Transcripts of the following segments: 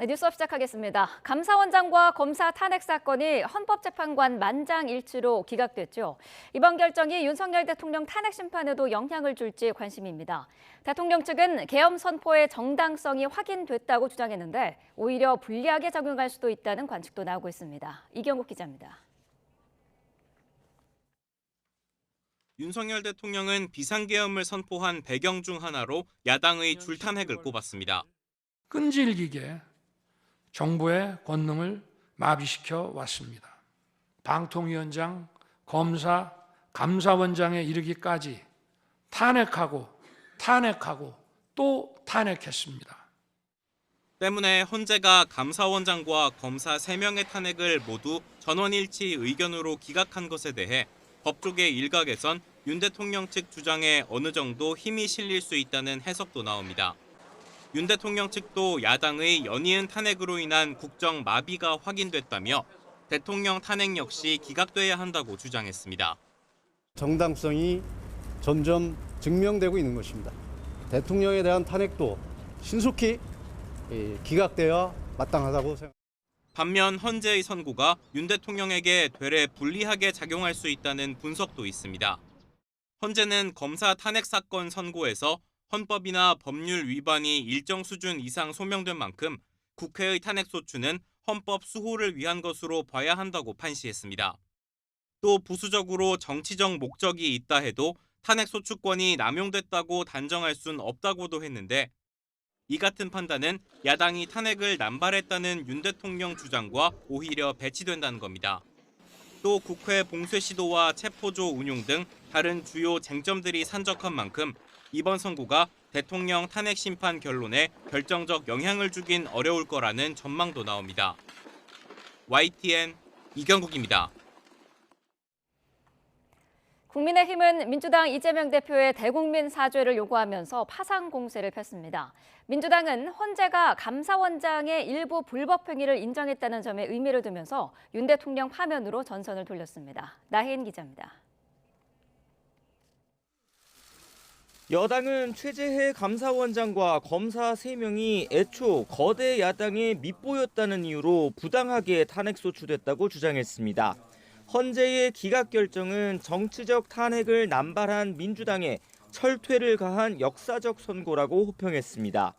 뉴스업 시작하겠습니다. 감사원장과 검사 탄핵 사건이 헌법재판관 만장일치로 기각됐죠. 이번 결정이 윤석열 대통령 탄핵 심판에도 영향을 줄지 관심입니다. 대통령 측은 계엄 선포의 정당성이 확인됐다고 주장했는데 오히려 불리하게 작용할 수도 있다는 관측도 나오고 있습니다. 이경국 기자입니다. 윤석열 대통령은 비상계엄을 선포한 배경 중 하나로 야당의 줄탄핵을 꼽았습니다. 끈질기게 정부의 권능을 마비시켜 왔습니다. 방통위원장, 검사, 감사원장에 이르기까지 탄핵하고 또 탄핵했습니다. 때문에 헌재가 감사원장과 검사 3명의 탄핵을 모두 전원일치 의견으로 기각한 것에 대해 법조계 일각에선 윤 대통령 측 주장에 어느 정도 힘이 실릴 수 있다는 해석도 나옵니다. 윤 대통령 측도 야당의 연이은 탄핵으로 인한 국정 마비가 확인됐다며 대통령 탄핵 역시 기각돼야 한다고 주장했습니다. 정당성이 점점 증명되고 있는 것입니다. 대통령에 대한 탄핵도 신속히 기각되어야 마땅하다고 생각합니다. 반면 헌재의 선고가 윤 대통령에게 되레 불리하게 작용할 수 있다는 분석도 있습니다. 헌재는 검사 탄핵 사건 선고에서 헌법이나 법률 위반이 일정 수준 이상 소명된 만큼 국회의 탄핵소추는 헌법 수호를 위한 것으로 봐야 한다고 판시했습니다. 또 부수적으로 정치적 목적이 있다 해도 탄핵소추권이 남용됐다고 단정할 순 없다고도 했는데 이 같은 판단은 야당이 탄핵을 남발했다는 윤 대통령 주장과 오히려 배치된다는 겁니다. 또 국회 봉쇄 시도와 체포조 운용 등 다른 주요 쟁점들이 산적한 만큼 이번 선고가 대통령 탄핵 심판 결론에 결정적 영향을 주긴 어려울 거라는 전망도 나옵니다. YTN 이경국입니다. 국민의힘은 민주당 이재명 대표의 대국민 사죄를 요구하면서 파상 공세를 폈습니다. 민주당은 헌재가 감사원장의 일부 불법 행위를 인정했다는 점에 의미를 두면서 윤 대통령 파면으로 전선을 돌렸습니다. 나혜인 기자입니다. 여당은 최재해 감사원장과 검사 3명이 애초 거대 야당에 밑보였다는 이유로 부당하게 탄핵소추됐다고 주장했습니다. 헌재의 기각 결정은 정치적 탄핵을 남발한 민주당에 철퇴를 가한 역사적 선고라고 호평했습니다.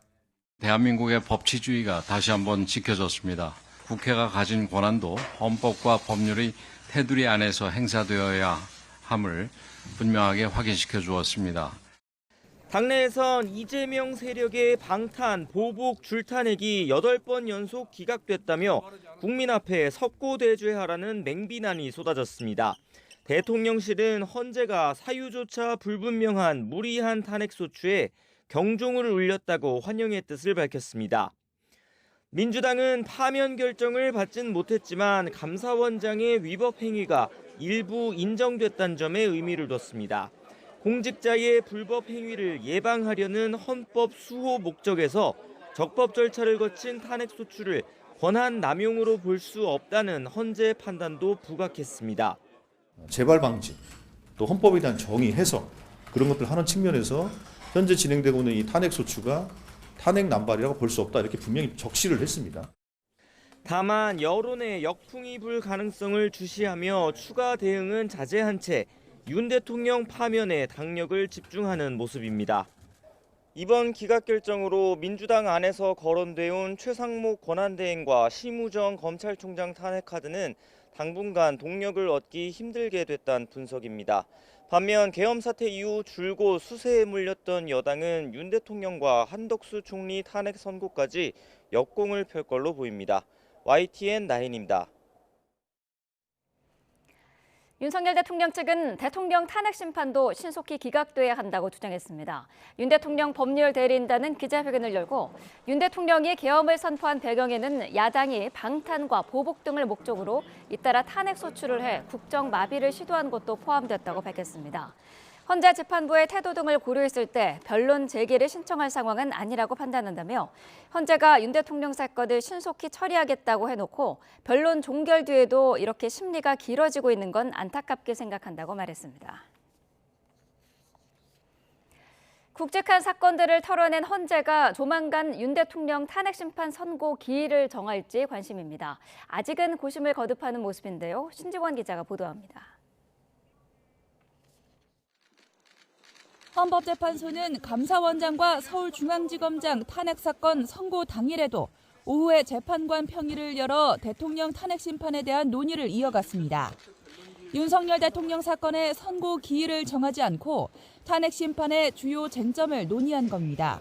대한민국의 법치주의가 다시 한번 지켜졌습니다. 국회가 가진 권한도 헌법과 법률의 테두리 안에서 행사되어야 함을 분명하게 확인시켜 주었습니다. 당내에선 이재명 세력의 방탄, 보복, 줄탄핵이 8번 연속 기각됐다며 국민 앞에 석고대죄하라는 맹비난이 쏟아졌습니다. 대통령실은 헌재가 사유조차 불분명한 무리한 탄핵소추에 경종을 울렸다고 환영의 뜻을 밝혔습니다. 민주당은 파면 결정을 받진 못했지만 감사원장의 위법 행위가 일부 인정됐다는 점에 의미를 뒀습니다. 공직자의 불법 행위를 예방하려는 헌법 수호 목적에서 적법 절차를 거친 탄핵소추를 권한 남용으로 볼 수 없다는 헌재 판단도 부각했습니다. 재발 방지, 또 헌법에 대한 정의, 해석 그런 것들 하는 측면에서 현재 진행되고 있는 이 탄핵소추가 탄핵 남발이라고 볼 수 없다 이렇게 분명히 적시를 했습니다. 다만 여론의 역풍이 불 가능성을 주시하며 추가 대응은 자제한 채 윤 대통령 파면에 당력을 집중하는 모습입니다. 이번 기각 결정으로 민주당 안에서 거론돼온 최상목 권한대행과 심우정 검찰총장 탄핵 카드는 당분간 동력을 얻기 힘들게 됐다는 분석입니다. 반면 계엄 사태 이후 줄곧 수세에 물렸던 여당은 윤 대통령과 한덕수 총리 탄핵 선고까지 역공을 펼 걸로 보입니다. YTN 나인입니다. 윤석열 대통령 측은 대통령 탄핵 심판도 신속히 기각돼야 한다고 주장했습니다. 윤 대통령 법률 대리인단은 기자회견을 열고 윤 대통령이 계엄을 선포한 배경에는 야당이 방탄과 보복 등을 목적으로 잇따라 탄핵 소추를 해 국정 마비를 시도한 것도 포함됐다고 밝혔습니다. 헌재 재판부의 태도 등을 고려했을 때 변론 제기를 신청할 상황은 아니라고 판단한다며 헌재가 윤 대통령 사건을 신속히 처리하겠다고 해놓고 변론 종결 뒤에도 이렇게 심리가 길어지고 있는 건 안타깝게 생각한다고 말했습니다. 굵직한 사건들을 털어낸 헌재가 조만간 윤 대통령 탄핵 심판 선고 기일을 정할지 관심입니다. 아직은 고심을 거듭하는 모습인데요. 신지원 기자가 보도합니다. 헌법재판소는 감사원장과 서울중앙지검장 탄핵 사건 선고 당일에도 오후에 재판관 평의를 열어 대통령 탄핵 심판에 대한 논의를 이어갔습니다. 윤석열 대통령 사건의 선고 기일을 정하지 않고 탄핵 심판의 주요 쟁점을 논의한 겁니다.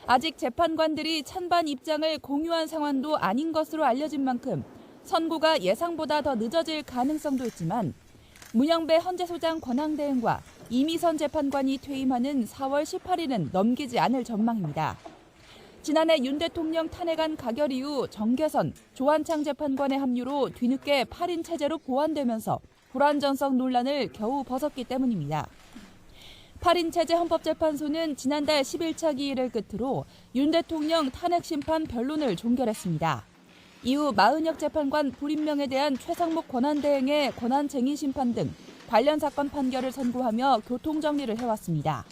아직 재판관들이 찬반 입장을 공유한 상황도 아닌 것으로 알려진 만큼 선고가 예상보다 더 늦어질 가능성도 있지만 문영배 헌재소장 권한대행과 이미선 재판관이 퇴임하는 4월 18일은 넘기지 않을 전망입니다. 지난해 윤 대통령 탄핵안 가결 이후 정계선, 조한창 재판관의 합류로 뒤늦게 8인 체제로 보완되면서 불완전성 논란을 겨우 벗었기 때문입니다. 8인 체제 헌법재판소는 지난달 11차 기일을 끝으로 윤 대통령 탄핵 심판 변론을 종결했습니다. 이후 마은혁 재판관 불임명에 대한 최상목 권한대행의 권한쟁의 심판 등 관련 사건 판결을 선고하며 교통정리를 해왔습니다.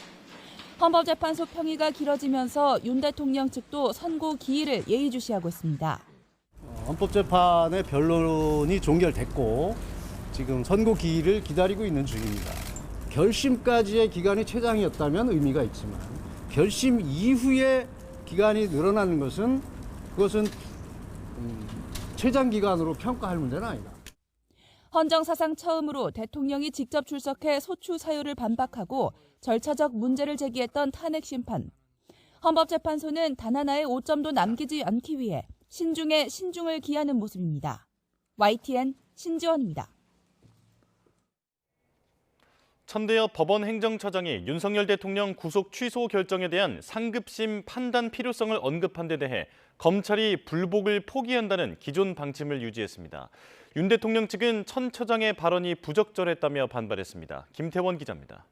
헌법재판소 평의가 길어지면서 윤 대통령 측도 선고 기일을 예의주시하고 있습니다. 헌법재판의 변론이 종결됐고 지금 선고 기일을 기다리고 있는 중입니다. 결심까지의 기간이 최장이었다면 의미가 있지만 결심 이후에 기간이 늘어나는 것은 그것은 최장 기간으로 평가할 문제는 아니다. 헌정사상 처음으로 대통령이 직접 출석해 소추 사유를 반박하고 절차적 문제를 제기했던 탄핵 심판. 헌법재판소는 단 하나의 오점도 남기지 않기 위해 신중에 신중을 기하는 모습입니다. YTN 신지원입니다. 천대엽 법원 행정처장이 윤석열 대통령 구속 취소 결정에 대한 상급심 판단 필요성을 언급한 데 대해 검찰이 불복을 포기한다는 기존 방침을 유지했습니다. 윤 대통령 측은 천 처장의 발언이 부적절했다며 반발했습니다. 김태원 기자입니다.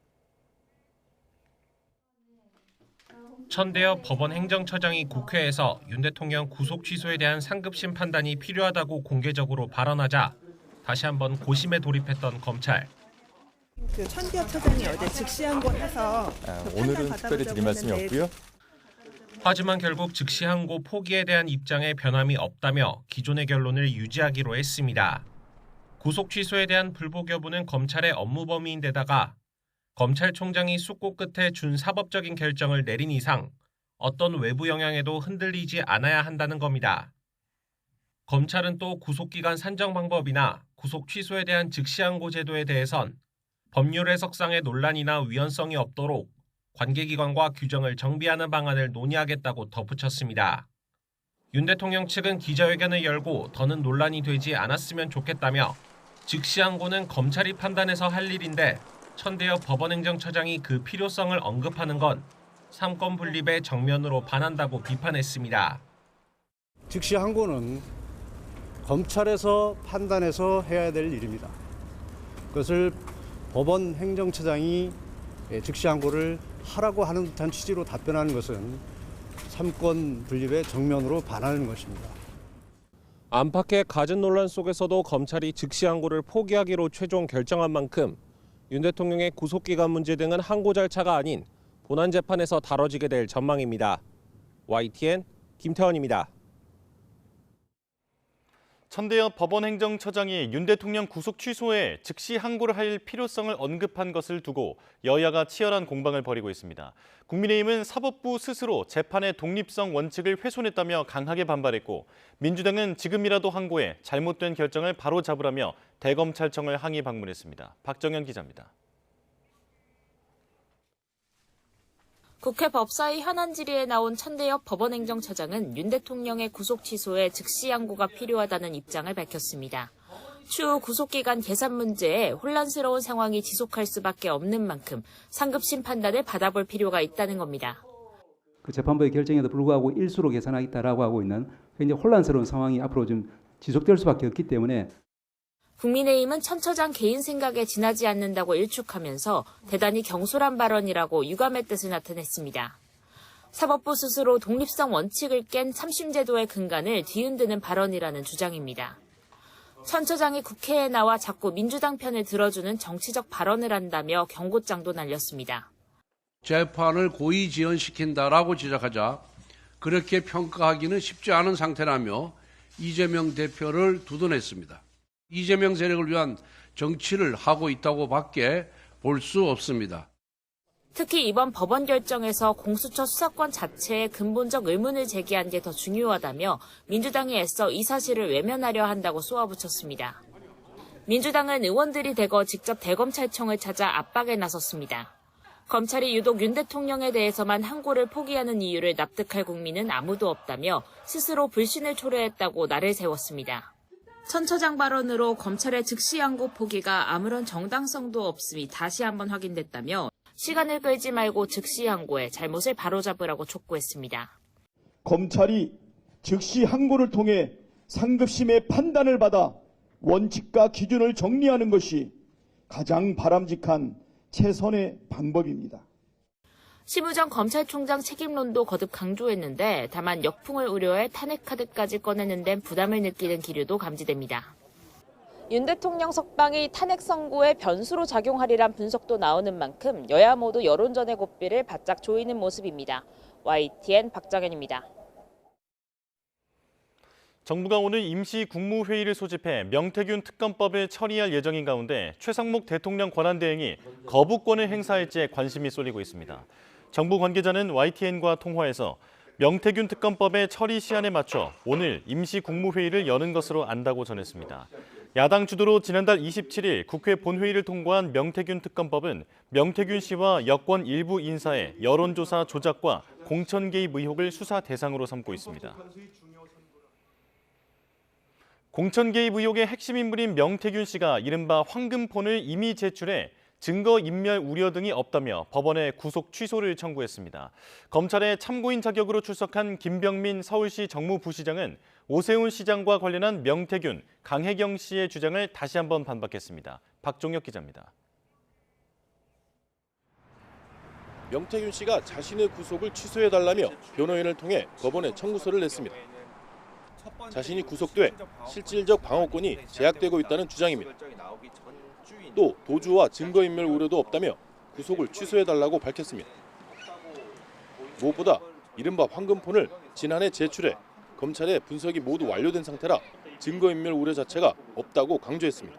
천대엽 법원 행정처장이 국회에서 윤 대통령 구속 취소에 대한 상급심 판단이 필요하다고 공개적으로 발언하자 다시 한번 고심에 돌입했던 검찰. 천대엽 처장이 어제 즉시항고해서 오늘은 특별히 드릴 말씀이 없고요. 하지만 결국 즉시항고 포기에 대한 입장에 변함이 없다며 기존의 결론을 유지하기로 했습니다. 구속 취소에 대한 불복 여부는 검찰의 업무 범위인데다가 검찰총장이 숙고 끝에 준사법적인 결정을 내린 이상 어떤 외부 영향에도 흔들리지 않아야 한다는 겁니다. 검찰은 또 구속기간 산정 방법이나 구속 취소에 대한 즉시항고 제도에 대해선 법률 해석상의 논란이나 위헌성이 없도록 관계기관과 규정을 정비하는 방안을 논의하겠다고 덧붙였습니다. 윤 대통령 측은 기자회견을 열고 더는 논란이 되지 않았으면 좋겠다며 즉시항고는 검찰이 판단해서 할 일인데 천대엽 법원행정처장이 그 필요성을 언급하는 건 삼권 분립에 정면으로 반한다고 비판했습니다. 즉시항고는 검찰에서 판단해서 해야 될 일입니다. 그것을 법원 행정처장이 즉시항고를 하라고 하는 듯한 취지로 답변하는 것은 삼권 분립의 정면으로 반하는 것입니다. 안팎의 갖은 논란 속에서도 검찰이 즉시항고를 포기하기로 최종 결정한 만큼 윤 대통령의 구속기간 문제 등은 항고 절차가 아닌 본안재판에서 다뤄지게 될 전망입니다. YTN 김태원입니다. 천대엽 법원 행정처장이 윤 대통령 구속 취소에 즉시 항고를 할 필요성을 언급한 것을 두고 여야가 치열한 공방을 벌이고 있습니다. 국민의힘은 사법부 스스로 재판의 독립성 원칙을 훼손했다며 강하게 반발했고 민주당은 지금이라도 항고해 잘못된 결정을 바로잡으라며 대검찰청을 항의 방문했습니다. 박정현 기자입니다. 국회 법사위 현안 질의에 나온 천대엽 법원행정처장은 윤 대통령의 구속 취소에 즉시 항고가 필요하다는 입장을 밝혔습니다. 추후 구속기간 계산 문제에 혼란스러운 상황이 지속할 수밖에 없는 만큼 상급심 판단을 받아볼 필요가 있다는 겁니다. 그 재판부의 결정에도 불구하고 일수로 계산하겠다라고 하고 있는 굉장히 혼란스러운 상황이 앞으로 좀 지속될 수밖에 없기 때문에 국민의힘은 천 처장 개인 생각에 지나지 않는다고 일축하면서 대단히 경솔한 발언이라고 유감의 뜻을 나타냈습니다. 사법부 스스로 독립성 원칙을 깬 참심제도의 근간을 뒤흔드는 발언이라는 주장입니다. 천 처장이 국회에 나와 자꾸 민주당 편을 들어주는 정치적 발언을 한다며 경고장도 날렸습니다. 재판을 고의 지연시킨다라고 지적하자 그렇게 평가하기는 쉽지 않은 상태라며 이재명 대표를 두둔했습니다. 이재명 세력을 위한 정치를 하고 있다고 밖에 볼 수 없습니다. 특히 이번 법원 결정에서 공수처 수사권 자체에 근본적 의문을 제기한 게 더 중요하다며 민주당이 애써 이 사실을 외면하려 한다고 쏘아붙였습니다. 민주당은 의원들이 대거 직접 대검찰청을 찾아 압박에 나섰습니다. 검찰이 유독 윤 대통령에 대해서만 항고를 포기하는 이유를 납득할 국민은 아무도 없다며 스스로 불신을 초래했다고 날을 세웠습니다. 천 처장 발언으로 검찰의 즉시 항고 포기가 아무런 정당성도 없음이 다시 한번 확인됐다며 시간을 끌지 말고 즉시 항고해 잘못을 바로잡으라고 촉구했습니다. 검찰이 즉시 항고를 통해 상급심의 판단을 받아 원칙과 기준을 정리하는 것이 가장 바람직한 최선의 방법입니다. 심우정 검찰총장 책임론도 거듭 강조했는데 다만 역풍을 우려해 탄핵 카드까지 꺼내는 데는 부담을 느끼는 기류도 감지됩니다. 윤 대통령 석방이 탄핵 선고의 변수로 작용하리란 분석도 나오는 만큼 여야 모두 여론전의 고삐를 바짝 조이는 모습입니다. YTN 박정현입니다. 정부가 오늘 임시 국무회의를 소집해 명태균 특검법을 처리할 예정인 가운데 최상목 대통령 권한대행이 거부권을 행사할지에 관심이 쏠리고 있습니다. 정부 관계자는 YTN과 통화에서 명태균 특검법의 처리 시한에 맞춰 오늘 임시 국무회의를 여는 것으로 안다고 전했습니다. 야당 주도로 지난달 27일 국회 본회의를 통과한 명태균 특검법은 명태균 씨와 여권 일부 인사의 여론조사 조작과 공천 개입 의혹을 수사 대상으로 삼고 있습니다. 공천 개입 의혹의 핵심 인물인 명태균 씨가 이른바 황금폰을 이미 제출해 증거인멸 우려 등이 없다며 법원에 구속 취소를 청구했습니다. 검찰의 참고인 자격으로 출석한 김병민 서울시 정무부시장은 오세훈 시장과 관련한 명태균, 강혜경 씨의 주장을 다시 한번 반박했습니다. 박종혁 기자입니다. 명태균 씨가 자신의 구속을 취소해달라며 변호인을 통해 법원에 청구서를 냈습니다. 자신이 구속돼 실질적 방어권이 제약되고 있다는 주장입니다. 또 도주와 증거인멸 우려도 없다며 구속을 취소해달라고 밝혔습니다. 무엇보다 이른바 황금폰을 지난해 제출해 검찰의 분석이 모두 완료된 상태라 증거인멸 우려 자체가 없다고 강조했습니다.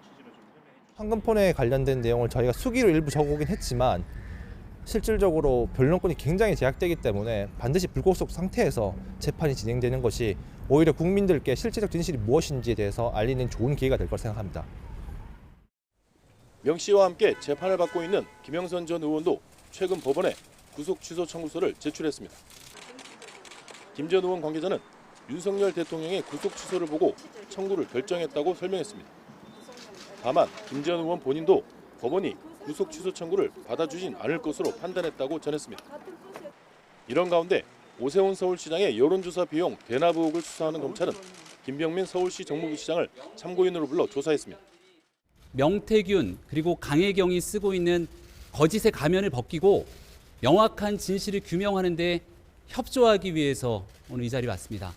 황금폰에 관련된 내용을 저희가 수기로 일부 적어오긴 했지만 실질적으로 변론권이 굉장히 제약되기 때문에 반드시 불구속 상태에서 재판이 진행되는 것이 오히려 국민들께 실제적 진실이 무엇인지에 대해서 알리는 좋은 기회가 될 거라 생각합니다. 명 씨와 함께 재판을 받고 있는 김영선 전 의원도 최근 법원에 구속 취소 청구서를 제출했습니다. 김 전 의원 관계자는 윤석열 대통령의 구속 취소를 보고 청구를 결정했다고 설명했습니다. 다만 김 전 의원 본인도 법원이 구속 취소 청구를 받아주진 않을 것으로 판단했다고 전했습니다. 이런 가운데 오세훈 서울시장의 여론조사 비용 대납 의혹을 수사하는 검찰은 김병민 서울시 정무부시장을 참고인으로 불러 조사했습니다. 명태균 그리고 강혜경이 쓰고 있는 거짓의 가면을 벗기고 명확한 진실을 규명하는 데 협조하기 위해서 오늘 이 자리에 왔습니다.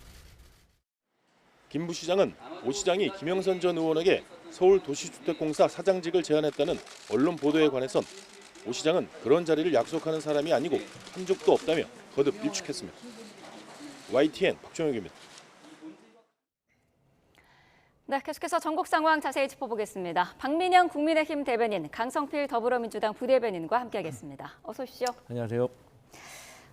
김 부시장은 오 시장이 김영선 전 의원에게 서울도시주택공사 사장직을 제안했다는 언론 보도에 관해선 오 시장은 그런 자리를 약속하는 사람이 아니고 한 적도 없다며 거듭 일축했습니다. YTN 박종혁입니다. 네, 계속해서 전국 상황 자세히 짚어보겠습니다. 박민영 국민의힘 대변인, 강성필 더불어민주당 부대변인과 함께하겠습니다. 어서 오십시오. 안녕하세요.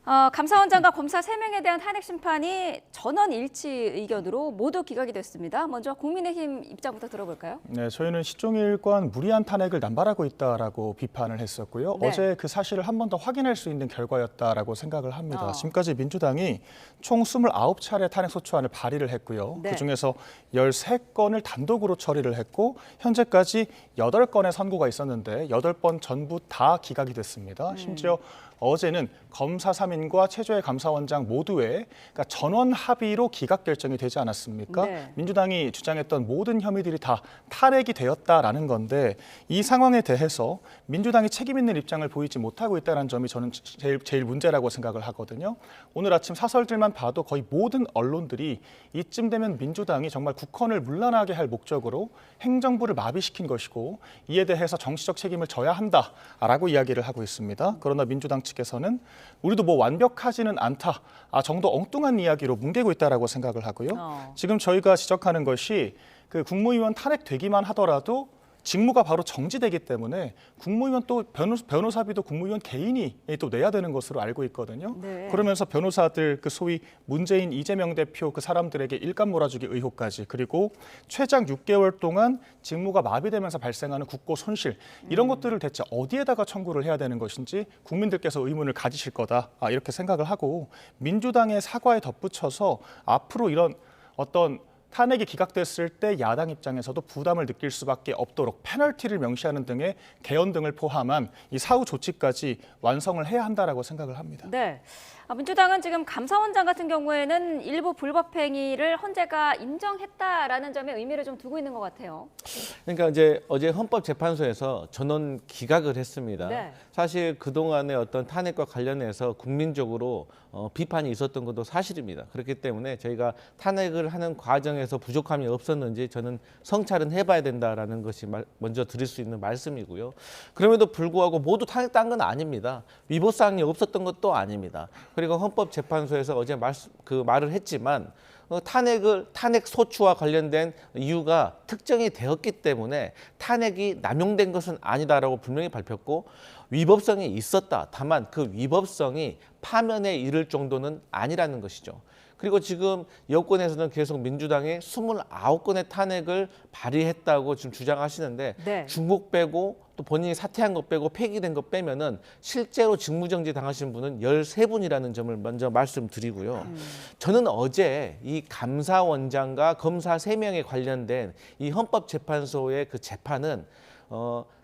감사원장과 검사 3명에 대한 탄핵 심판이 전원 일치 의견으로 모두 기각이 됐습니다. 먼저 국민의힘 입장부터 들어볼까요? 네, 저희는 시종일관 무리한 탄핵을 남발하고 있다라고 비판을 했었고요. 네. 어제 그 사실을 한 번 더 확인할 수 있는 결과였다라고 생각을 합니다. 지금까지 민주당이 총 29차례 탄핵 소추안을 발의를 했고요. 네. 그중에서 13건을 단독으로 처리를 했고 현재까지 8건의 선고가 있었는데 8번 전부 다 기각이 됐습니다. 심지어 어제는 검사 3명 감사민과 최조의 감사원장 모두의 그러니까 전원 합의로 기각 결정이 되지 않았습니까? 네. 민주당이 주장했던 모든 혐의들이 다 탄핵이 되었다라는 건데 이 상황에 대해서 민주당이 책임 있는 입장을 보이지 못하고 있다는 점이 저는 제일 문제라고 생각을 하거든요. 오늘 아침 사설들만 봐도 거의 모든 언론들이 이쯤 되면 민주당이 정말 국헌을 문란하게 할 목적으로 행정부를 마비시킨 것이고 이에 대해서 정치적 책임을 져야 한다라고 이야기를 하고 있습니다. 그러나 민주당 측에서는 우리도 뭐 완벽하지는 않다 정도 엉뚱한 이야기로 뭉개고 있다라고 생각을 하고요. 지금 저희가 지적하는 것이 그 국무위원 탄핵되기만 하더라도 직무가 바로 정지되기 때문에 국무위원 또 변호사비도 국무위원 개인이 또 내야 되는 것으로 알고 있거든요. 네. 그러면서 변호사들 그 소위 문재인 이재명 대표 그 사람들에게 일감 몰아주기 의혹까지 그리고 최장 6개월 동안 직무가 마비되면서 발생하는 국고 손실 이런 것들을 대체 어디에다가 청구를 해야 되는 것인지 국민들께서 의문을 가지실 거다 이렇게 생각을 하고 민주당의 사과에 덧붙여서 앞으로 이런 어떤 탄핵이 기각됐을 때 야당 입장에서도 부담을 느낄 수밖에 없도록 페널티를 명시하는 등의 개헌 등을 포함한 이 사후 조치까지 완성을 해야 한다라고 생각을 합니다. 네. 민주당은 지금 감사원장 같은 경우에는 일부 불법 행위를 헌재가 인정했다라는 점에 의미를 좀 두고 있는 것 같아요. 그러니까 이제 어제 헌법재판소에서 전원 기각을 했습니다. 네. 사실 그동안의 어떤 탄핵과 관련해서 국민적으로 비판이 있었던 것도 사실입니다. 그렇기 때문에 저희가 탄핵을 하는 과정에서 부족함이 없었는지 저는 성찰은 해봐야 된다라는 것이 먼저 드릴 수 있는 말씀이고요. 그럼에도 불구하고 모두 탄핵한 건 아닙니다. 위법사항이 없었던 것도 아닙니다. 그리고 헌법재판소에서 어제 말을 했지만 탄핵 소추와 관련된 이유가 특정이 되었기 때문에 탄핵이 남용된 것은 아니다라고 분명히 밝혔고 위법성이 있었다. 다만 그 위법성이 파면에 이를 정도는 아니라는 것이죠. 그리고 지금 여권에서는 계속 민주당의 29건의 탄핵을 발의했다고 지금 주장하시는데 네. 중국 빼고 또 본인이 사퇴한 것 빼고 폐기된 것 빼면은 실제로 직무정지 당하신 분은 13분이라는 점을 먼저 말씀드리고요. 저는 어제 이 감사원장과 검사 3명에 관련된 이 헌법재판소의 그 재판은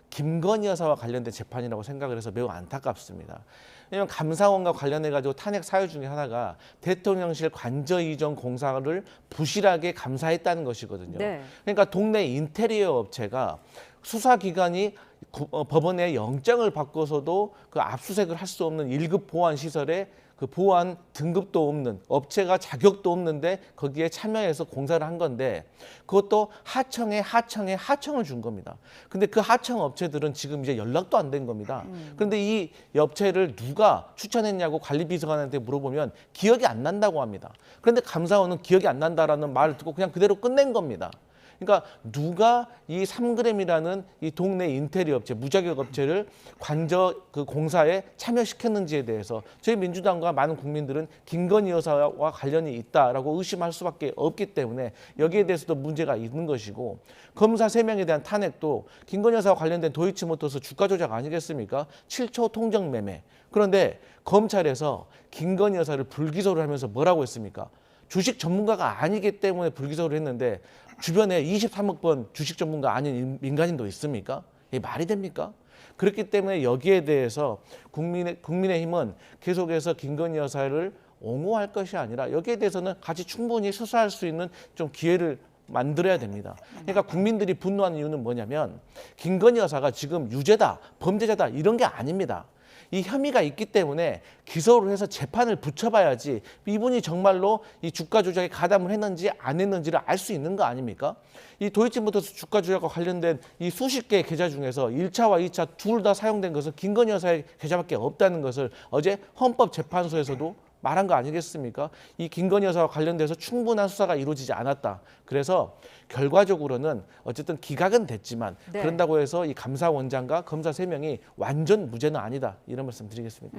김건희 여사와 관련된 재판이라고 생각을 해서 매우 안타깝습니다. 왜냐하면 감사원과 관련해가지고 탄핵 사유 중에 하나가 대통령실 관저 이전 공사를 부실하게 감사했다는 것이거든요. 네. 그러니까 동네 인테리어 업체가 수사기관이 법원에 영장을 받고서도 그 압수수색을 할 수 없는 1급 보안 시설에 그 보안 등급도 없는 업체가 자격도 없는데 거기에 참여해서 공사를 한 건데 그것도 하청을 준 겁니다. 근데 그 하청 업체들은 지금 이제 연락도 안 된 겁니다. 그런데 이 업체를 누가 추천했냐고 관리비서관한테 물어보면 기억이 안 난다고 합니다. 그런데 감사원은 기억이 안 난다라는 말을 듣고 그냥 그대로 끝낸 겁니다. 그러니까 누가 이 3g이라는 이 동네 인테리어 업체, 무자격 업체를 관저 그 공사에 참여시켰는지에 대해서 저희 민주당과 많은 국민들은 김건희 여사와 관련이 있다라고 의심할 수밖에 없기 때문에 여기에 대해서도 문제가 있는 것이고 검사 3명에 대한 탄핵도 김건희 여사와 관련된 도이치모터스 주가 조작 아니겠습니까? 7초 통정 매매. 그런데 검찰에서 김건희 여사를 불기소를 하면서 뭐라고 했습니까? 주식 전문가가 아니기 때문에 불기소를 했는데 주변에 23억 번 주식 전문가 아닌 민간인도 있습니까? 이게 말이 됩니까? 그렇기 때문에 여기에 대해서 국민의힘은 계속해서 김건희 여사를 옹호할 것이 아니라 여기에 대해서는 같이 충분히 수사할 수 있는 좀 기회를 만들어야 됩니다. 그러니까 국민들이 분노하는 이유는 뭐냐면 김건희 여사가 지금 유죄다, 범죄자다 이런 게 아닙니다. 이 혐의가 있기 때문에 기소를 해서 재판을 붙여봐야지 이분이 정말로 이 주가 조작에 가담을 했는지 안 했는지를 알 수 있는 거 아닙니까? 이 도이치모터스 주가 조작과 관련된 이 수십 개의 계좌 중에서 1차와 2차 둘 다 사용된 것은 김건희 여사의 계좌밖에 없다는 것을 어제 헌법재판소에서도 말한 거 아니겠습니까? 이 김건희 여사와 관련돼서 충분한 수사가 이루어지지 않았다. 그래서 결과적으로는 어쨌든 기각은 됐지만 네. 그런다고 해서 이 감사원장과 검사 3명이 완전 무죄는 아니다. 이런 말씀 드리겠습니다.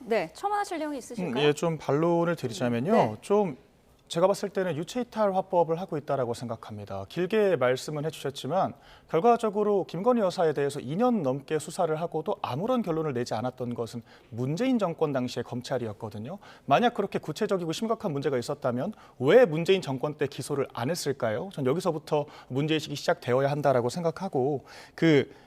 네, 첨언하실 내용이 있으실까요? 예, 좀 반론을 드리자면요. 네. 좀 제가 봤을 때는 유체이탈 화법을 하고 있다고 생각합니다. 길게 말씀은 해주셨지만 결과적으로 김건희 여사에 대해서 2년 넘게 수사를 하고도 아무런 결론을 내지 않았던 것은 문재인 정권 당시의 검찰이었거든요. 만약 그렇게 구체적이고 심각한 문제가 있었다면 왜 문재인 정권 때 기소를 안 했을까요? 전 여기서부터 문제의식이 시작되어야 한다라고 생각하고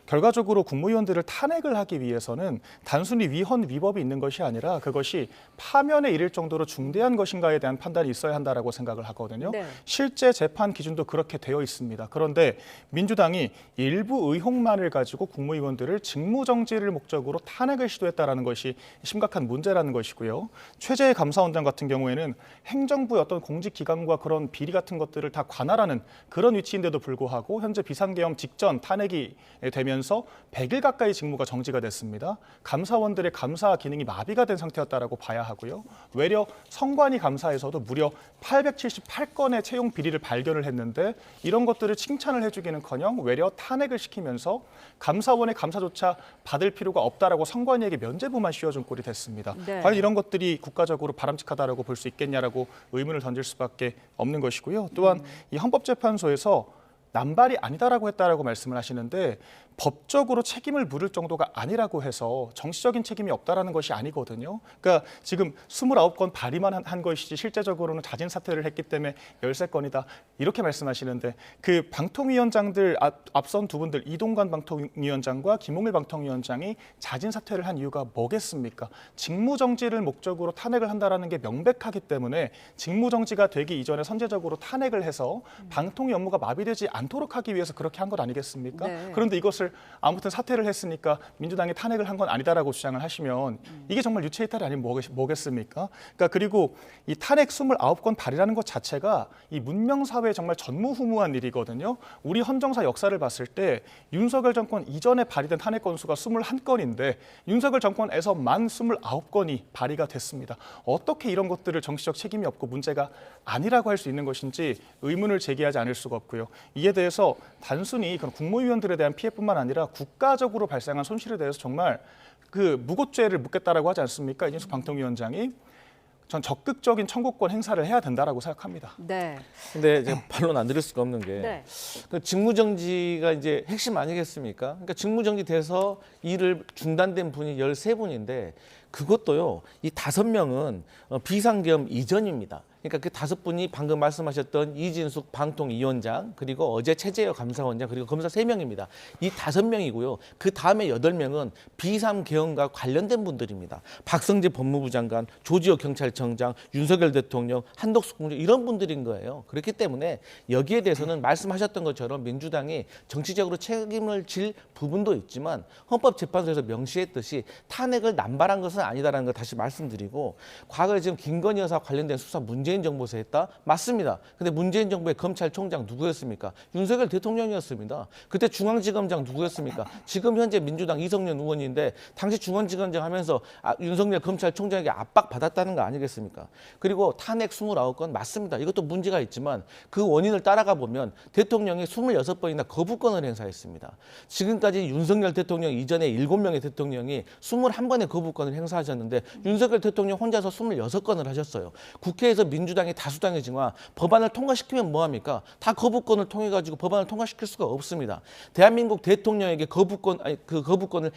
결과적으로 국무위원들을 탄핵을 하기 위해서는 단순히 위헌 위법이 있는 것이 아니라 그것이 파면에 이를 정도로 중대한 것인가에 대한 판단이 있어야 한다라고 생각을 하거든요. 네. 실제 재판 기준도 그렇게 되어 있습니다. 그런데 민주당이 일부 의혹만을 가지고 국무위원들을 직무정지를 목적으로 탄핵을 시도했다라는 것이 심각한 문제라는 것이고요. 최재해 감사원장 같은 경우에는 행정부의 어떤 공직기관과 그런 비리 같은 것들을 다 관할하는 그런 위치인데도 불구하고 현재 비상계엄 직전 탄핵이 되면서 100일 가까이 직무가 정지가 됐습니다. 감사원들의 감사 기능이 마비가 된 상태였다라고 봐야 하고요. 외려 성관위 감사에서도 무려 878건의 채용 비리를 발견을 했는데 이런 것들을 칭찬을 해주기는커녕 외려 탄핵을 시키면서 감사원의 감사조차 받을 필요가 없다라고 성관위에게 면죄부만 씌워준 꼴이 됐습니다. 네. 과연 이런 것들이 국가적으로 바람직하다라고 볼 수 있겠냐라고 의문을 던질 수밖에 없는 것이고요. 또한 이 헌법재판소에서 남발이 아니다라고 했다라고 말씀을 하시는데 법적으로 책임을 물을 정도가 아니라고 해서 정치적인 책임이 없다라는 것이 아니거든요. 그러니까 지금 29건 발의만 한 것이지 실제적으로는 자진 사퇴를 했기 때문에 13건이다 이렇게 말씀하시는데 그 방통위원장들 앞선 두 분들 이동관 방통위원장과 김홍일 방통위원장이 자진 사퇴를 한 이유가 뭐겠습니까? 직무정지를 목적으로 탄핵을 한다라는 게 명백하기 때문에 직무정지가 되기 이전에 선제적으로 탄핵을 해서 방통위 업무가 마비되지 않도록 하기 위해서 그렇게 한 것 아니겠습니까? 네. 그런데 이것을 아무튼 사퇴를 했으니까 민주당이 탄핵을 한 건 아니다라고 주장을 하시면 이게 정말 유체이탈이 아니면 뭐겠습니까? 그러니까 그리고 이 탄핵 29건 발의라는 것 자체가 이 문명사회에 정말 전무후무한 일이거든요. 우리 헌정사 역사를 봤을 때 윤석열 정권 이전에 발의된 탄핵 건수가 21건인데 윤석열 정권에서만 29건이 발의가 됐습니다. 어떻게 이런 것들을 정치적 책임이 없고 문제가 아니라고 할 수 있는 것인지 의문을 제기하지 않을 수가 없고요. 이에 대해서 단순히 그런 국무위원들에 대한 피해뿐만 아니라 국가적으로 발생한 손실에 대해서 정말 그 무고죄를 묻겠다라고 하지 않습니까? 이진숙 방통위원장이 전 적극적인 청구권 행사를 해야 된다라고 생각합니다. 네. 근데 제가 반론 안 드릴 수가 없는 게 네. 그 직무정지가 이제 핵심 아니겠습니까? 그러니까 직무정지돼서 일을 중단된 분이 13분인데 그것도요. 이 5명은 비상계엄 이전입니다. 그러니까 그 5분이 방금 말씀하셨던 이진숙 방통위원장 그리고 어제 최재혁 감사원장 그리고 검사 3명입니다. 이 5명이고요. 그 다음에 8명은 비상계엄과 관련된 분들입니다. 박성재 법무부 장관, 조지호 경찰청장, 윤석열 대통령, 한덕수 국무장 이런 분들인 거예요. 그렇기 때문에 여기에 대해서는 말씀하셨던 것처럼 민주당이 정치적으로 책임을 질 부분도 있지만 헌법재판소에서 명시했듯이 탄핵을 남발한 것은 아니다라는 걸 다시 말씀드리고 과거에 지금 김건희 여사 관련된 수사 문재인 정부에서 했다? 맞습니다. 근데 문재인 정부의 검찰총장 누구였습니까? 윤석열 대통령이었습니다. 그때 중앙지검장 누구였습니까? 지금 현재 민주당 이성년 의원인데 당시 중앙지검장 하면서 윤석열 검찰총장에게 압박받았다는 거 아니겠습니까? 그리고 탄핵 29건 맞습니다. 이것도 문제가 있지만 그 원인을 따라가 보면 대통령이 26번이나 거부권을 행사했습니다. 지금까지 윤석열 대통령 이전에 7명의 대통령이 21번의 거부권을 행사하셨는데 윤석열 대통령 혼자서 26건을 하셨어요. 국회에서 민주당이 다수당이지만 법안을 통과시키면 뭐합니까? 다 거부권을 통해 가지고 법안을 통과시킬 수가 없습니다. 대한민국 대통령에게 거부권을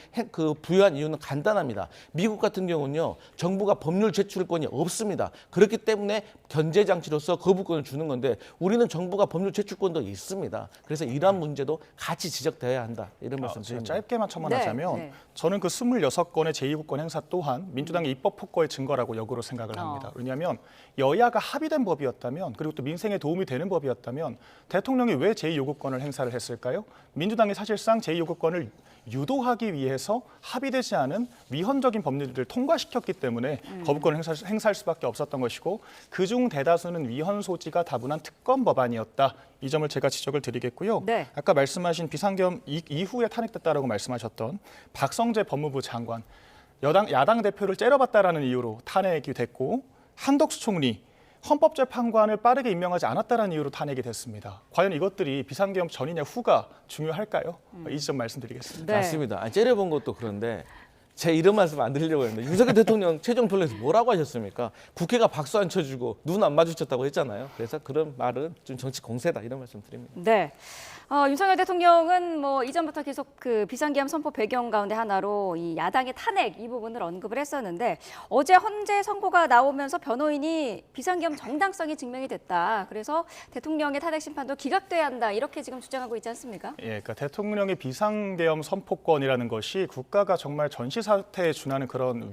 부여한 이유는 간단합니다. 미국 같은 경우는요. 정부가 법률 제출권이 없습니다. 그렇기 때문에 견제 장치로서 거부권을 주는 건데 우리는 정부가 법률 제출권도 있습니다. 그래서 이러한 문제도 같이 지적되어야 한다. 이런 말씀 드립니다. 짧게만 첨언하자면 네. 저는 그 26건의 제2구권 행사 또한 민주당의 입법 폭거의 증거라고 역으로 생각을 합니다. 왜냐하면 여야가 합의된 법이었다면 그리고 또 민생에 도움이 되는 법이었다면 대통령이 왜 제2요구권을 행사를 했을까요? 민주당이 사실상 제2요구권을 유도하기 위해서 합의되지 않은 위헌적인 법률들을 통과시켰기 때문에 거부권을 행사할 수밖에 없었던 것이고 그중 대다수는 위헌 소지가 다분한 특검 법안이었다. 이 점을 제가 지적을 드리겠고요. 네. 아까 말씀하신 비상계엄 이후에 탄핵됐다라고 말씀하셨던 박성재 법무부 장관, 야당 대표를 째려봤다라는 이유로 탄핵이 됐고 한덕수 총리, 헌법재판관을 빠르게 임명하지 않았다는 이유로 탄핵이 됐습니다. 과연 이것들이 비상계엄 전이냐 후가 중요할까요? 이 점 말씀드리겠습니다. 네. 맞습니다. 째려본 것도 그런데 제 이런 말씀 안 드리려고 했는데 윤석열 대통령 최종 토론에서 뭐라고 하셨습니까? 국회가 박수 안 쳐주고 눈 안 마주쳤다고 했잖아요. 그래서 그런 말은 좀 정치 공세다 이런 말씀 드립니다. 네. 윤석열 대통령은 뭐 이전부터 계속 그 비상계엄 선포 배경 가운데 하나로 이 야당의 탄핵 이 부분을 언급을 했었는데 어제 헌재 선고가 나오면서 변호인이 비상계엄 정당성이 증명이 됐다. 그래서 대통령의 탄핵 심판도 기각돼야 한다. 이렇게 지금 주장하고 있지 않습니까? 예, 그러니까 대통령의 비상계엄 선포권이라는 것이 국가가 정말 전시 사태에 준하는 그런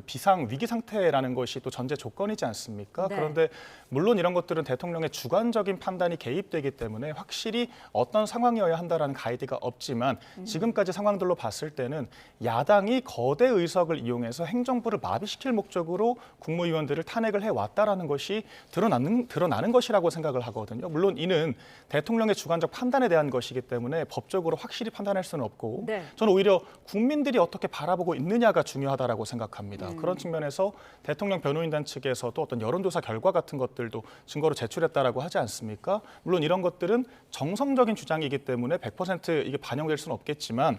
비상 위기 상태라는 것이 또 전제 조건이지 않습니까? 네. 그런데 물론 이런 것들은 대통령의 주관적인 판단이 개입되기 때문에 확실히 어떤 상황이어야 한다라는 가이드가 없지만 지금까지 상황들로 봤을 때는 야당이 거대 의석을 이용해서 행정부를 마비시킬 목적으로 국무위원들을 탄핵을 해왔다라는 것이 드러나는 것이라고 생각을 하거든요. 물론 이는 대통령의 주관적 판단에 대한 것이기 때문에 법적으로 확실히 판단할 수는 없고 네. 저는 오히려 국민들이 어떻게 바라보고 있느냐가 중요하다라고 생각합니다. 그런 측면에서 대통령 변호인단 측에서도 어떤 여론조사 결과 같은 것들도 증거로 제출했다라고 하지 않습니까? 물론 이런 것들은 정성적인 주장이기 때문에 100% 이게 반영될 수는 없겠지만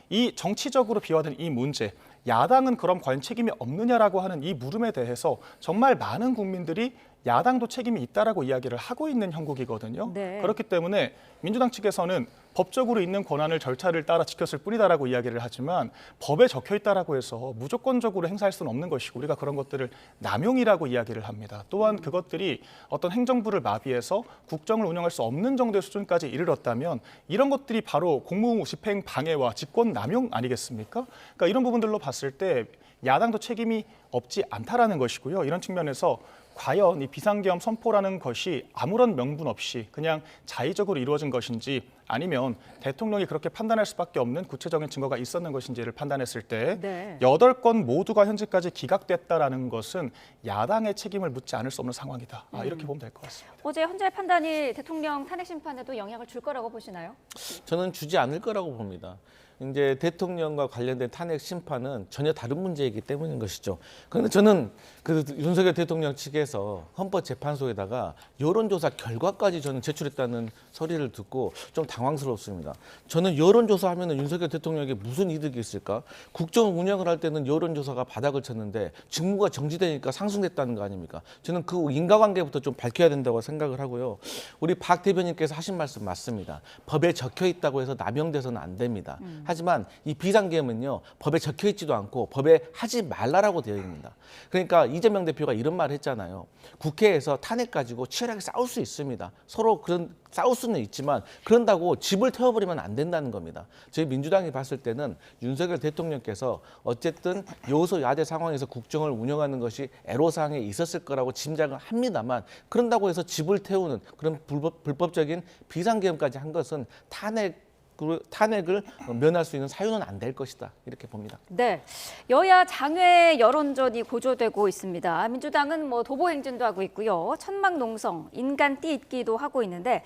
이 정치적으로 비화된 이 문제, 야당은 그럼 과연 책임이 없느냐라고 하는 이 물음에 대해서 정말 많은 국민들이 야당도 책임이 있다라고 이야기를 하고 있는 형국이거든요. 네. 그렇기 때문에 민주당 측에서는 법적으로 있는 권한을 절차를 따라 지켰을 뿐이다라고 이야기를 하지만 법에 적혀 있다라고 해서 무조건적으로 행사할 수는 없는 것이고 우리가 그런 것들을 남용이라고 이야기를 합니다. 또한 그것들이 어떤 행정부를 마비해서 국정을 운영할 수 없는 정도의 수준까지 이르렀다면 이런 것들이 바로 공무 집행 방해와 직권 남용 아니겠습니까? 그러니까 이런 부분들로 봤을 때 야당도 책임이 없지 않다라는 것이고요. 이런 측면에서 과연 이 비상계엄 선포라는 것이 아무런 명분 없이 그냥 자의적으로 이루어진 것인지 아니면 대통령이 그렇게 판단할 수밖에 없는 구체적인 증거가 있었는 것인지를 판단했을 때 네. 8건 모두가 현재까지 기각됐다라는 것은 야당의 책임을 묻지 않을 수 없는 상황이다. 이렇게 보면 될 것 같습니다. 어제 헌재 판단이 대통령 탄핵 심판에도 영향을 줄 거라고 보시나요? 저는 주지 않을 거라고 봅니다. 이제 대통령과 관련된 탄핵 심판은 전혀 다른 문제이기 때문인 것이죠. 그런데 저는 그 윤석열 대통령 측에서 헌법재판소에다가 여론조사 결과까지 저는 제출했다는 소리를 듣고 좀 당황스럽습니다. 저는 여론조사하면 윤석열 대통령에게 무슨 이득이 있을까? 국정 운영을 할 때는 여론조사가 바닥을 쳤는데 직무가 정지되니까 상승됐다는 거 아닙니까? 저는 그 인과관계부터 좀 밝혀야 된다고 생각을 하고요. 우리 박 대변인께서 하신 말씀 맞습니다. 법에 적혀 있다고 해서 남용돼서는 안 됩니다. 하지만 이 비상계엄은요 법에 적혀 있지도 않고 법에 하지 말라라고 되어 있습니다. 그러니까 이재명 대표가 이런 말을 했잖아요. 국회에서 탄핵 가지고 치열하게 싸울 수 있습니다. 서로 그런 싸울 수는 있지만 그런다고 집을 태워버리면 안 된다는 겁니다. 저희 민주당이 봤을 때는 윤석열 대통령께서 어쨌든 여소야대 상황에서 국정을 운영하는 것이 애로사항에 있었을 거라고 짐작을 합니다만 그런다고 해서 집을 태우는 그런 불법적인 비상계엄까지 한 것은 탄핵을 면할 수 있는 사유는 안 될 것이다. 이렇게 봅니다. 네, 여야 장외 여론전이 고조되고 있습니다. 민주당은 뭐 도보 행진도 하고 있고요. 천막농성, 인간 띠입기도 하고 있는데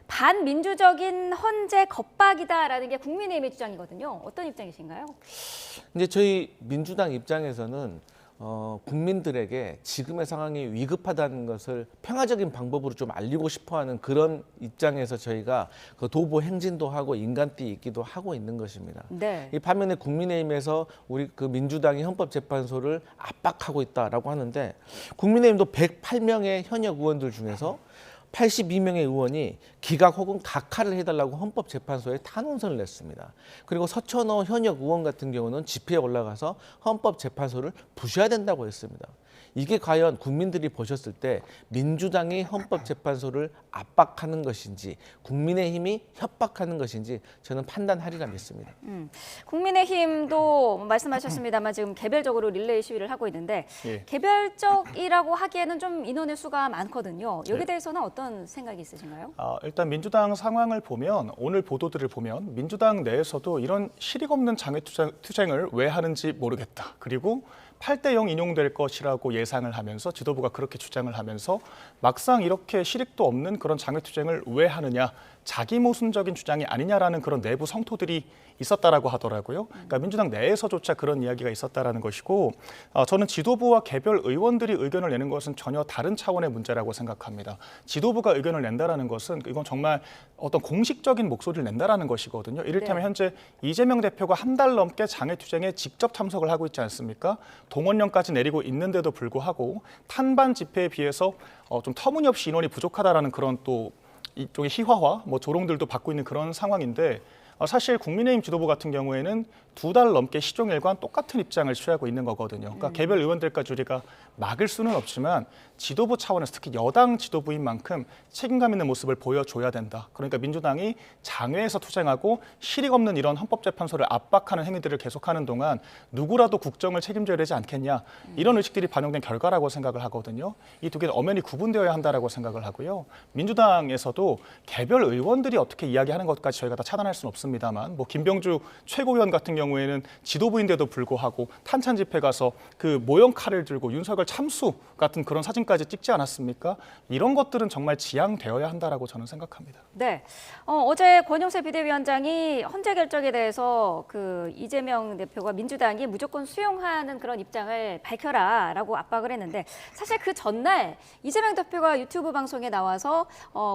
반민주적인 헌재 겁박이다라는 게 국민의힘의 주장이거든요. 어떤 입장이신가요? 이제 저희 민주당 입장에서는 국민들에게 지금의 상황이 위급하다는 것을 평화적인 방법으로 좀 알리고 싶어하는 그런 입장에서 저희가 그 도보 행진도 하고 인간띠 있기도 하고 있는 것입니다. 네. 이 반면에 국민의힘에서 우리 그 민주당이 헌법재판소를 압박하고 있다라고 하는데 국민의힘도 108명의 현역 의원들 중에서 82명의 의원이 기각 혹은 각하를 해달라고 헌법재판소에 탄원서를 냈습니다. 그리고 서천호 현역 의원 같은 경우는 집회에 올라가서 헌법재판소를 부셔야 된다고 했습니다. 이게 과연 국민들이 보셨을 때 민주당이 헌법재판소를 압박하는 것인지 국민의힘이 협박하는 것인지 저는 판단하리라 믿습니다. 국민의힘도 말씀하셨습니다만 지금 개별적으로 릴레이 시위를 하고 있는데 예. 개별적이라고 하기에는 좀 인원의 수가 많거든요. 여기에 네. 대해서는 어떤 생각이 있으신가요? 일단 민주당 상황을 보면 오늘 보도들을 보면 민주당 내에서도 이런 실익 없는 장외투쟁을 왜 하는지 모르겠다. 그리고 8대0 인용될 것이라고 예상을 하면서 지도부가 그렇게 주장을 하면서 막상 이렇게 실익도 없는 그런 장외투쟁을 왜 하느냐, 자기 모순적인 주장이 아니냐라는 그런 내부 성토들이 있었다라고 하더라고요. 그러니까 민주당 내에서조차 그런 이야기가 있었다라는 것이고, 저는 지도부와 개별 의원들이 의견을 내는 것은 전혀 다른 차원의 문제라고 생각합니다. 지도부가 의견을 낸다라는 것은 이건 정말 어떤 공식적인 목소리를 낸다라는 것이거든요. 이를테면 현재 이재명 대표가 한 달 넘게 장외투쟁에 직접 참석을 하고 있지 않습니까? 동원령까지 내리고 있는데도 불구하고 탄반 집회에 비해서 좀 터무니없이 인원이 부족하다라는 그런 또 이쪽의 희화화, 조롱들도 받고 있는 그런 상황인데, 사실 국민의힘 지도부 같은 경우에는 2달 넘게 시종일관 똑같은 입장을 취하고 있는 거거든요. 그러니까 개별 의원들까지 우리가 막을 수는 없지만 지도부 차원에서 특히 여당 지도부인 만큼 책임감 있는 모습을 보여줘야 된다. 그러니까 민주당이 장외에서 투쟁하고 실익 없는 이런 헌법재판소를 압박하는 행위들을 계속하는 동안 누구라도 국정을 책임져야 되지 않겠냐, 이런 의식들이 반영된 결과라고 생각을 하거든요. 이 두 개는 엄연히 구분되어야 한다라고 생각을 하고요. 민주당에서도 개별 의원들이 어떻게 이야기하는 것까지 저희가 다 차단할 수는 없습니다만, 김병주 최고위원 같은 경우에는 지도부인데도 불구하고 탄찬 집회 가서 그 모형 칼을 들고 윤석열 참수 같은 그런 사진까지 찍지 않았습니까? 이런 것들은 정말 지양되어야 한다라고 저는 생각합니다. 네, 어제 권영세 비대위원장이 헌재 결정에 대해서 그 이재명 대표가 민주당이 무조건 수용하는 그런 입장을 밝혀라라고 압박을 했는데, 사실 그 전날 이재명 대표가 유튜브 방송에 나와서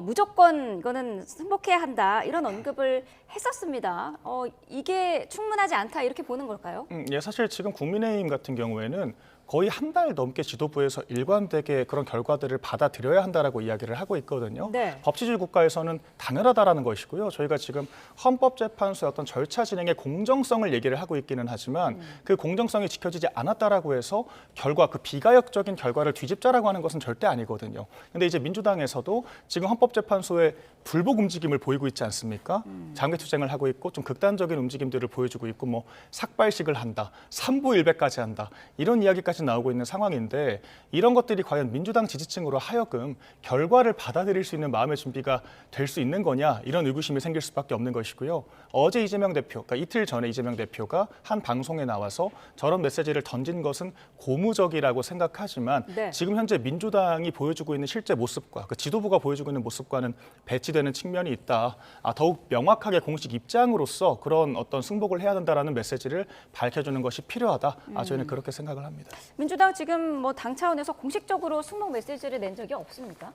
무조건 이거는 승복해야 한다 이런 언급을 했었습니다. 이게 충분하지 않다 이렇게 보는 걸까요? 예, 사실 지금 국민의힘 같은 경우에는 거의 한 달 넘게 지도부에서 일관되게 그런 결과들을 받아들여야 한다라고 이야기를 하고 있거든요. 네. 법치주의 국가에서는 당연하다라는 것이고요. 저희가 지금 헌법재판소의 어떤 절차 진행의 공정성을 얘기를 하고 있기는 하지만 그 공정성이 지켜지지 않았다라고 해서 결과, 그 비가역적인 결과를 뒤집자라고 하는 것은 절대 아니거든요. 근데 이제 민주당에서도 지금 헌법재판소의 불복 움직임을 보이고 있지 않습니까? 장외투쟁을 하고 있고 좀 극단적인 움직임들을 보여주고 있고 삭발식을 한다, 삼보일배까지 한다, 이런 이야기까지 나오고 있는 상황인데, 이런 것들이 과연 민주당 지지층으로 하여금 결과를 받아들일 수 있는 마음의 준비가 될 수 있는 거냐, 이런 의구심이 생길 수밖에 없는 것이고요. 어제 이재명 대표, 그러니까 이틀 전에 이재명 대표가 한 방송에 나와서 저런 메시지를 던진 것은 고무적이라고 생각하지만 네. 지금 현재 민주당이 보여주고 있는 실제 모습과 그 지도부가 보여주고 있는 모습과는 배치되는 측면이 있다. 더욱 명확하게 공식 입장으로서 그런 어떤 승복을 해야 된다라는 메시지를 밝혀주는 것이 필요하다. 저희는 그렇게 생각을 합니다. 민주당 지금 당 차원에서 공식적으로 승복 메시지를 낸 적이 없습니까?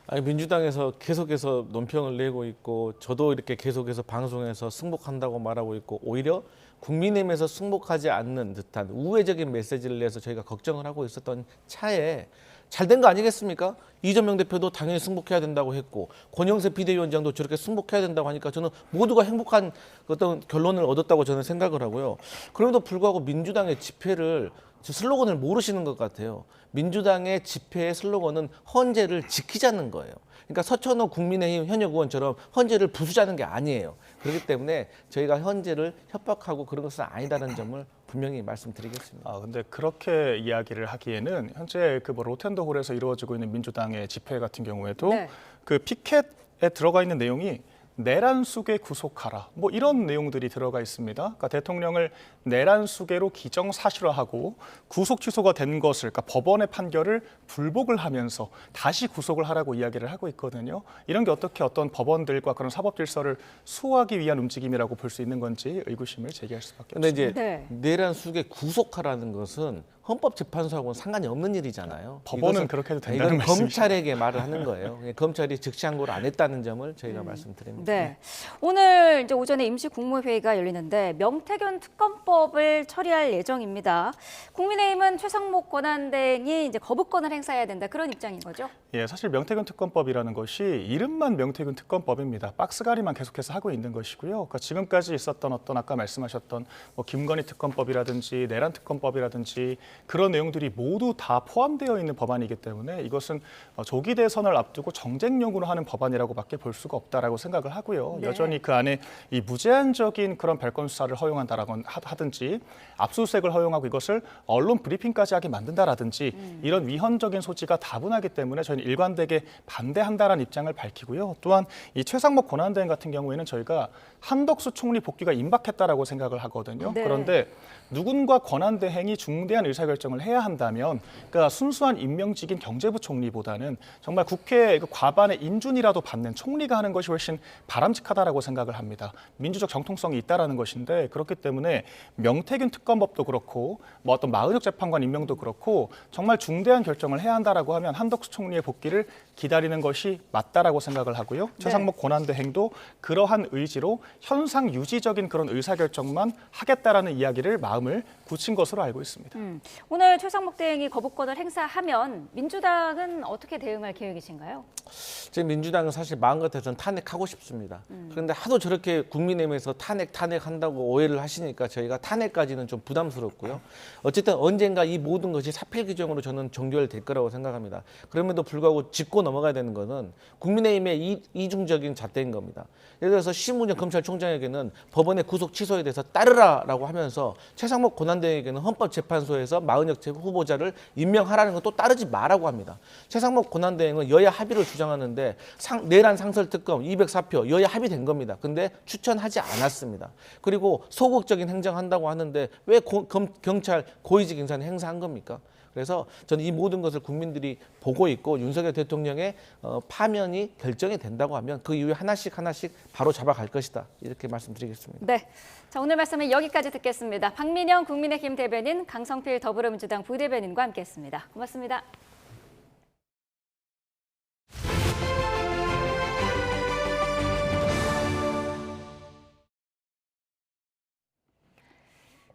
아니, 민주당에서 계속해서 논평을 내고 있고, 저도 이렇게 계속해서 방송에서 승복한다고 말하고 있고, 오히려 국민의힘에서 승복하지 않는 듯한 우회적인 메시지를 내서 저희가 걱정을 하고 있었던 차에 잘된 거 아니겠습니까? 이재명 대표도 당연히 승복해야 된다고 했고, 권영세 비대위원장도 저렇게 승복해야 된다고 하니까 저는 모두가 행복한 어떤 결론을 얻었다고 저는 생각을 하고요. 그럼에도 불구하고 민주당의 집회를 슬로건을 모르시는 것 같아요. 민주당의 집회의 슬로건은 헌재를 지키자는 거예요. 그러니까 서천호 국민의힘 현역 의원처럼 헌재를 부수자는 게 아니에요. 그렇기 때문에 저희가 헌재를 협박하고 그런 것은 아니다는 점을 분명히 말씀드리겠습니다. 근데 그렇게 이야기를 하기에는 현재 그 로텐더 홀에서 이루어지고 있는 민주당의 집회 같은 경우에도 그 피켓에 들어가 있는 내용이 내란 수계 구속하라, 이런 내용들이 들어가 있습니다. 그러니까 대통령을 내란 수계로 기정사실화하고 구속 취소가 된 것을, 그러니까 법원의 판결을 불복을 하면서 다시 구속을 하라고 이야기를 하고 있거든요. 이런 게 어떻게 어떤 법원들과 그런 사법 질서를 수호하기 위한 움직임이라고 볼 수 있는 건지 의구심을 제기할 수밖에 없습니다. 근데 이제 내란 수계 구속하라는 것은 헌법재판소하고는 상관이 없는 일이잖아요. 법원은 그렇게 해도 된다는 이건 말씀이시죠. 검찰에게 말을 하는 거예요. 검찰이 즉시항고를 안 했다는 점을 저희가 말씀드립니다. 네. 오늘 이제 오전에 임시 국무회의가 열리는데 명태균 특검법을 처리할 예정입니다. 국민의힘은 최상목 권한대행이 이제 거부권을 행사해야 된다, 그런 입장인 거죠? 예, 사실 명태균 특검법이라는 것이 이름만 명태균 특검법입니다. 박스가리만 계속해서 하고 있는 것이고요. 그러니까 지금까지 있었던 어떤 아까 말씀하셨던 김건희 특검법이라든지 내란 특검법이라든지 그런 내용들이 모두 다 포함되어 있는 법안이기 때문에 이것은 조기 대선을 앞두고 정쟁용으로 하는 법안이라고밖에 볼 수가 없다라고 생각을 하고요. 네. 여전히 그 안에 이 무제한적인 그런 별건 수사를 허용한다라고 하든지 압수수색을 허용하고 이것을 언론 브리핑까지 하게 만든다라든지 이런 위헌적인 소지가 다분하기 때문에 저희는 일관되게 반대한다라는 입장을 밝히고요. 또한 이 최상목 권한대행 같은 경우에는 저희가 한덕수 총리 복귀가 임박했다라고 생각을 하거든요. 네. 그런데 누군가 권한대행이 중대한 의사결 의사결정을 해야 한다면 그러니까 순수한 임명직인 경제부총리보다는 정말 국회 과반의 인준이라도 받는 총리가 하는 것이 훨씬 바람직하다라고 생각을 합니다. 민주적 정통성이 있다라는 것인데 그렇기 때문에 명태균 특검법도 그렇고 뭐 어떤 마은혁 재판관 임명도 그렇고 정말 중대한 결정을 해야 한다라고 하면 한덕수 총리의 복귀를 기다리는 것이 맞다라고 생각을 하고요. 최상목 권한대행도 그러한 의지로 현상 유지적인 그런 의사결정만 하겠다라는 이야기를 마음을 굳힌 것으로 알고 있습니다. 오늘 최상목 대행이 거부권을 행사하면 민주당은 어떻게 대응할 계획이신가요? 지금 민주당은 사실 마음 같아서는 탄핵하고 싶습니다. 그런데 하도 저렇게 국민의힘에서 탄핵한다고 오해를 하시니까 저희가 탄핵까지는 좀 부담스럽고요. 어쨌든 언젠가 이 모든 것이 사필 규정으로 저는 종결될 거라고 생각합니다. 그럼에도 불구하고 짚고 넘어가야 되는 것은 국민의힘의 이중적인 잣대인 겁니다. 예를 들어서 심우정 검찰총장에게는 법원의 구속 취소에 대해서 따르라라고 하면서 최상목 권한대행에게는 헌법재판소에서 마은혁 후보자를 임명하라는 건 또 따르지 마라고 합니다. 최상목 권한대행은 여야 합의를 주장하는데 내란 상설특검 204표 여야 합의된 겁니다. 근데 추천하지 않았습니다. 그리고 소극적인 행정한다고 하는데 왜 경찰 고위직 인사는 행사한 겁니까? 그래서 저는 이 모든 것을 국민들이 보고 있고 윤석열 대통령의 파면이 결정이 된다고 하면 그 이후에 하나씩 바로 잡아갈 것이다. 이렇게 말씀드리겠습니다. 네, 자 오늘 말씀은 여기까지 듣겠습니다. 박민영 국민의힘 대변인, 강성필 더불어민주당 부대변인과 함께했습니다. 고맙습니다.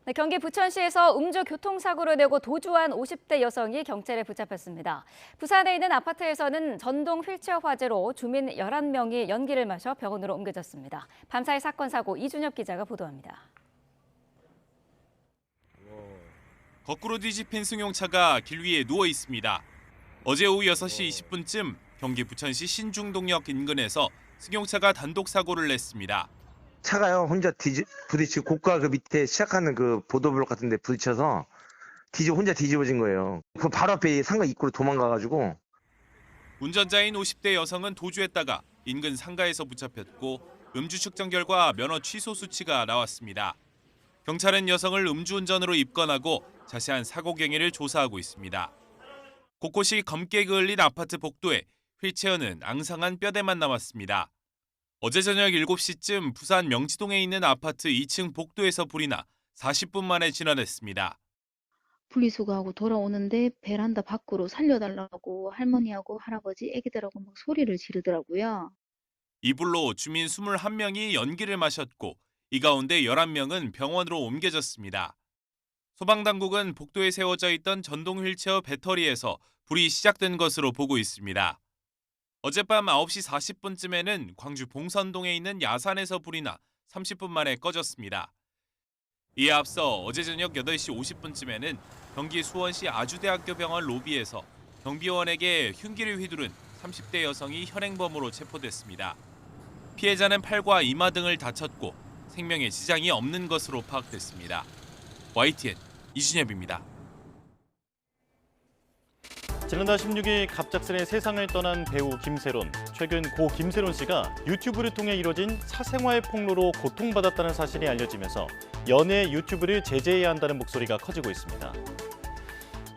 네, 경기 부천시에서 음주 교통사고를 내고 도주한 50대 여성이 경찰에 붙잡혔습니다. 부산에 있는 아파트에서는 전동 휠체어 화재로 주민 11명이 연기를 마셔 병원으로 옮겨졌습니다. 밤사이 사건 사고 이준엽 기자가 보도합니다. 거꾸로 뒤집힌 승용차가 길 위에 누워 있습니다. 어제 오후 6시 20분쯤 경기 부천시 신중동역 인근에서 승용차가 단독 사고를 냈습니다. 차가요 혼자 부딪히고 고가 그 밑에 시작하는 그 보도블록 같은 데 부딪혀서 혼자 뒤집어진 거예요. 그 바로 앞에 상가 입구로 도망가가지고. 운전자인 50대 여성은 도주했다가 인근 상가에서 붙잡혔고 음주 측정 결과 면허 취소 수치가 나왔습니다. 경찰은 여성을 음주운전으로 입건하고 자세한 사고 경위를 조사하고 있습니다. 곳곳이 검게 그을린 아파트 복도에 휠체어는 앙상한 뼈대만 남았습니다. 어제 저녁 7시쯤 부산 명지동에 있는 아파트 2층 복도에서 불이 나 40분 만에 진화됐습니다. 분리수거하고 돌아오는데 베란다 밖으로 살려달라고 할머니하고 할아버지, 애기들하고 막 소리를 지르더라고요. 이 불로 주민 21명이 연기를 마셨고 이 가운데 11명은 병원으로 옮겨졌습니다. 소방당국은 복도에 세워져 있던 전동 휠체어 배터리에서 불이 시작된 것으로 보고 있습니다. 어젯밤 9시 40분쯤에는 광주 봉선동에 있는 야산에서 불이 나 30분 만에 꺼졌습니다. 이에 앞서 어제 저녁 8시 50분쯤에는 경기 수원시 아주대학교 병원 로비에서 경비원에게 흉기를 휘두른 30대 여성이 현행범으로 체포됐습니다. 피해자는 팔과 이마 등을 다쳤고 생명에 지장이 없는 것으로 파악됐습니다. YTN 이준엽입니다. 지난달 16일 갑작스레 세상을 떠난 배우 김세론. 최근 고 김세론 씨가 유튜브를 통해 이뤄진 사생활 폭로로 고통받았다는 사실이 알려지면서 연예 유튜브를 제재해야 한다는 목소리가 커지고 있습니다.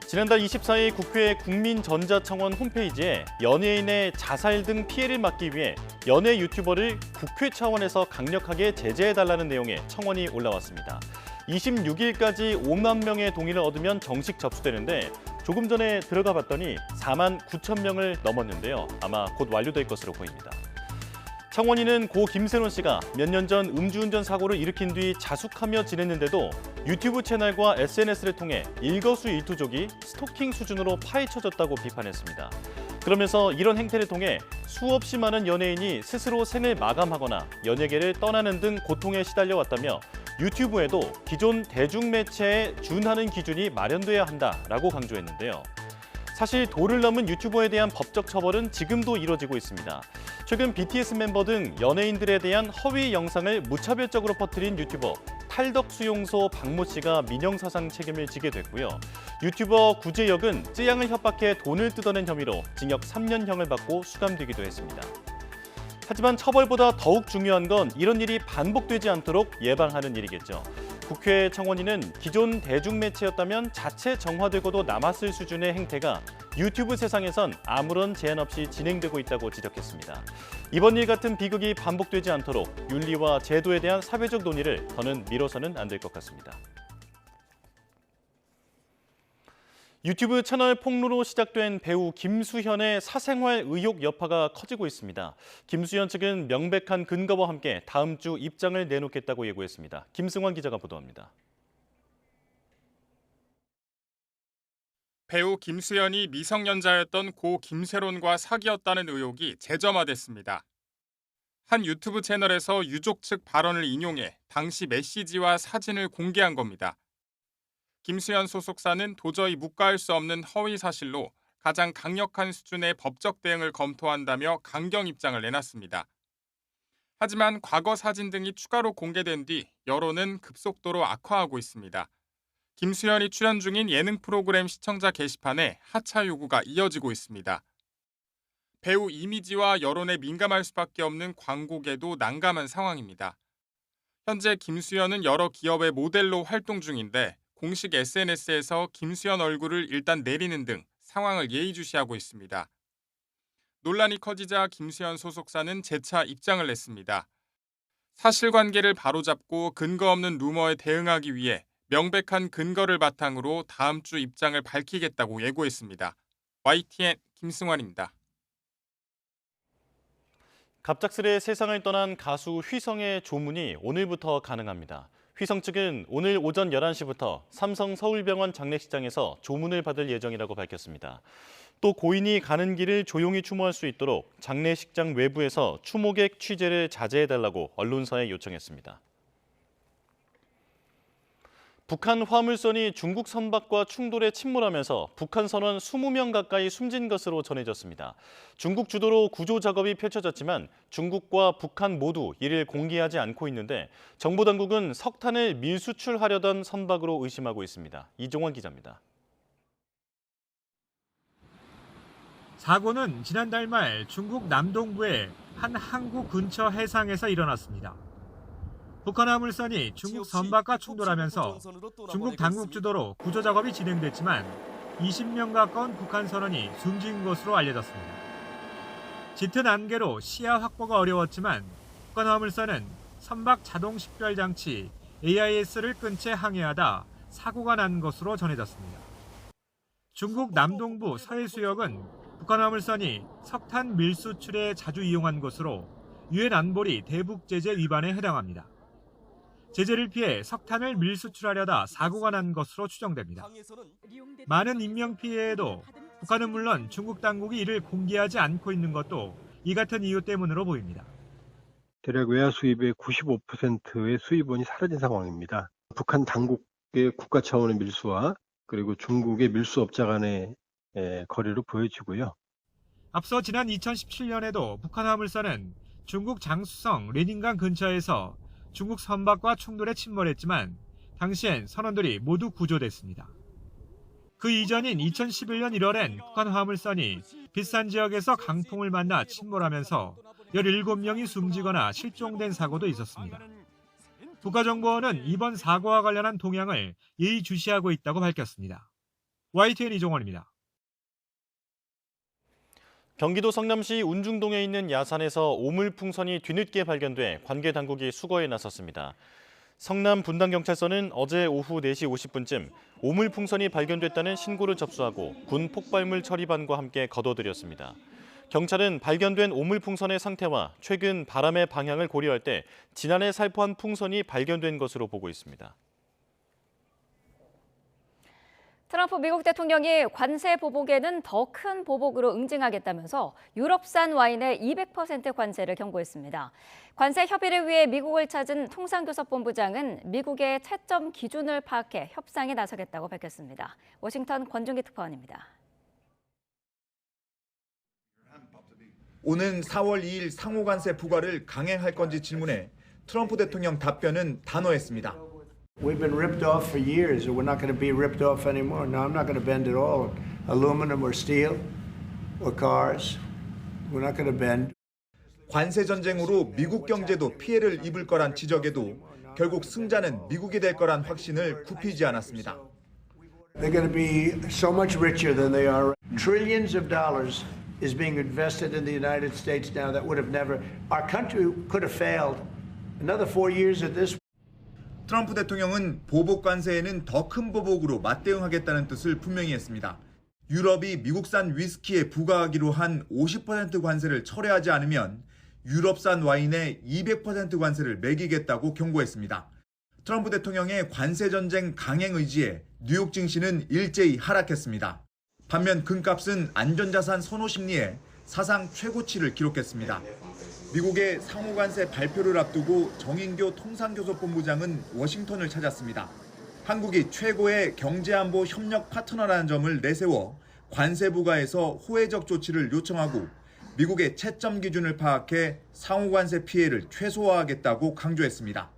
지난달 24일 국회 국민전자청원 홈페이지에 연예인의 자살 등 피해를 막기 위해 연예 유튜버를 국회 차원에서 강력하게 제재해달라는 내용의 청원이 올라왔습니다. 26일까지 5만 명의 동의를 얻으면 정식 접수되는데 조금 전에 들어가 봤더니 4만 9천 명을 넘었는데요. 아마 곧 완료될 것으로 보입니다. 청원인은 고 김세론 씨가 몇 년 전 음주운전 사고를 일으킨 뒤 자숙하며 지냈는데도 유튜브 채널과 SNS를 통해 일거수일투족이 스토킹 수준으로 파헤쳐졌다고 비판했습니다. 그러면서 이런 행태를 통해 수없이 많은 연예인이 스스로 생을 마감하거나 연예계를 떠나는 등 고통에 시달려왔다며 유튜브에도 기존 대중매체에 준하는 기준이 마련돼야 한다라고 강조했는데요. 사실 도를 넘은 유튜버에 대한 법적 처벌은 지금도 이뤄지고 있습니다. 최근 BTS 멤버 등 연예인들에 대한 허위 영상을 무차별적으로 퍼뜨린 유튜버 탈덕수용소 박모 씨가 민형사상 책임을 지게 됐고요. 유튜버 구재혁은 쯔양을 협박해 돈을 뜯어낸 혐의로 징역 3년형을 받고 수감되기도 했습니다. 하지만 처벌보다 더욱 중요한 건 이런 일이 반복되지 않도록 예방하는 일이겠죠. 국회 청원인은 기존 대중매체였다면 자체 정화되고도 남았을 수준의 행태가 유튜브 세상에선 아무런 제한 없이 진행되고 있다고 지적했습니다. 이번 일 같은 비극이 반복되지 않도록 윤리와 제도에 대한 사회적 논의를 더는 미뤄서는 안 될 것 같습니다. 유튜브 채널 폭로로 시작된 배우 김수현의 사생활 의혹 여파가 커지고 있습니다. 김수현 측은 명백한 근거와 함께 다음 주 입장을 내놓겠다고 예고했습니다. 김승환 기자가 보도합니다. 배우 김수현이 미성년자였던 고 김세론과 사귀었다는 의혹이 재점화됐습니다. 한 유튜브 채널에서 유족 측 발언을 인용해 당시 메시지와 사진을 공개한 겁니다. 김수현 소속사는 도저히 묵과할 수 없는 허위 사실로 가장 강력한 수준의 법적 대응을 검토한다며 강경 입장을 내놨습니다. 하지만 과거 사진 등이 추가로 공개된 뒤 여론은 급속도로 악화하고 있습니다. 김수현이 출연 중인 예능 프로그램 시청자 게시판에 하차 요구가 이어지고 있습니다. 배우 이미지와 여론에 민감할 수밖에 없는 광고계도 난감한 상황입니다. 현재 김수현은 여러 기업의 모델로 활동 중인데 공식 SNS에서 김수현 얼굴을 일단 내리는 등 상황을 예의주시하고 있습니다. 논란이 커지자 김수현 소속사는 재차 입장을 냈습니다. 사실관계를 바로잡고 근거 없는 루머에 대응하기 위해 명백한 근거를 바탕으로 다음 주 입장을 밝히겠다고 예고했습니다. YTN 김승환입니다. 갑작스레 세상을 떠난 가수 휘성의 조문이 오늘부터 가능합니다. 휘성 측은 오늘 오전 11시부터 삼성 서울병원 장례식장에서 조문을 받을 예정이라고 밝혔습니다. 또 고인이 가는 길을 조용히 추모할 수 있도록 장례식장 외부에서 추모객 취재를 자제해달라고 언론사에 요청했습니다. 북한 화물선이 중국 선박과 충돌에 침몰하면서 북한 선원 20명 가까이 숨진 것으로 전해졌습니다. 중국 주도로 구조 작업이 펼쳐졌지만 중국과 북한 모두 이를 공개하지 않고 있는데 정보당국은 석탄을 밀수출하려던 선박으로 의심하고 있습니다. 이종원 기자입니다. 사고는 지난달 말 중국 남동부의 한 항구 근처 해상에서 일어났습니다. 북한 화물선이 중국 선박과 충돌하면서 중국 당국 주도로 구조 작업이 진행됐지만 20명 가까운 북한 선원이 숨진 것으로 알려졌습니다. 짙은 안개로 시야 확보가 어려웠지만 북한 화물선은 선박 자동 식별 장치 AIS를 끈 채 항해하다 사고가 난 것으로 전해졌습니다. 중국 남동부 서해수역은 북한 화물선이 석탄 밀수출에 자주 이용한 것으로 유엔 안보리 대북 제재 위반에 해당합니다. 제재를 피해 석탄을 밀수출하려다 사고가 난 것으로 추정됩니다. 많은 인명피해에도 북한은 물론 중국 당국이 이를 공개하지 않고 있는 것도 이 같은 이유 때문으로 보입니다. 대략 외화 수입의 95%의 수입원이 사라진 상황입니다. 북한 당국의 국가 차원의 밀수와 그리고 중국의 밀수업자 간의 거래로 보여지고요. 앞서 지난 2017년에도 북한 화물선은 중국 장쑤성 레닌강 근처에서 중국 선박과 충돌에 침몰했지만 당시엔 선원들이 모두 구조됐습니다. 그 이전인 2011년 1월엔 북한 화물선이 비싼 지역에서 강풍을 만나 침몰하면서 17명이 숨지거나 실종된 사고도 있었습니다. 국가정보원은 이번 사고와 관련한 동향을 예의주시하고 있다고 밝혔습니다. YTN 이종원입니다. 경기도 성남시 운중동에 있는 야산에서 오물풍선이 뒤늦게 발견돼 관계 당국이 수거에 나섰습니다. 성남 분당경찰서는 어제 오후 4시 50분쯤 오물풍선이 발견됐다는 신고를 접수하고 군 폭발물 처리반과 함께 거둬들였습니다. 경찰은 발견된 오물풍선의 상태와 최근 바람의 방향을 고려할 때 지난해 살포한 풍선이 발견된 것으로 보고 있습니다. 트럼프 미국 대통령이 관세 보복에는 더 큰 보복으로 응징하겠다면서 유럽산 와인에 200% 관세를 경고했습니다. 관세 협의를 위해 미국을 찾은 통상교섭본부장은 미국의 채점 기준을 파악해 협상에 나서겠다고 밝혔습니다. 워싱턴 권준기 특파원입니다. 오는 4월 2일 상호관세 부과를 강행할 건지 질문에 트럼프 대통령 답변은 단호했습니다. We've been ripped off for years, and we're not going to be ripped off anymore. No, I'm not going to bend at all. Aluminum or steel or cars, we're not going to bend. 관세 전쟁으로 미국 경제도 피해를 입을 거란 지적에도 결국 승자는 미국이 될 거란 확신을 굽히지 않았습니다. They're going to be so much richer than they are. Trillions of dollars is being invested in the United States now that would have never, our country could have failed. Another 4 years at this. 트럼프 대통령은 보복 관세에는 더 큰 보복으로 맞대응하겠다는 뜻을 분명히 했습니다. 유럽이 미국산 위스키에 부과하기로 한 50% 관세를 철회하지 않으면 유럽산 와인에 200% 관세를 매기겠다고 경고했습니다. 트럼프 대통령의 관세 전쟁 강행 의지에 뉴욕 증시는 일제히 하락했습니다. 반면 금값은 안전자산 선호 심리에 사상 최고치를 기록했습니다. 미국의 상호관세 발표를 앞두고 정인교 통상교섭본부장은 워싱턴을 찾았습니다. 한국이 최고의 경제안보 협력 파트너라는 점을 내세워 관세 부과에서 호혜적 조치를 요청하고 미국의 채점 기준을 파악해 상호관세 피해를 최소화하겠다고 강조했습니다.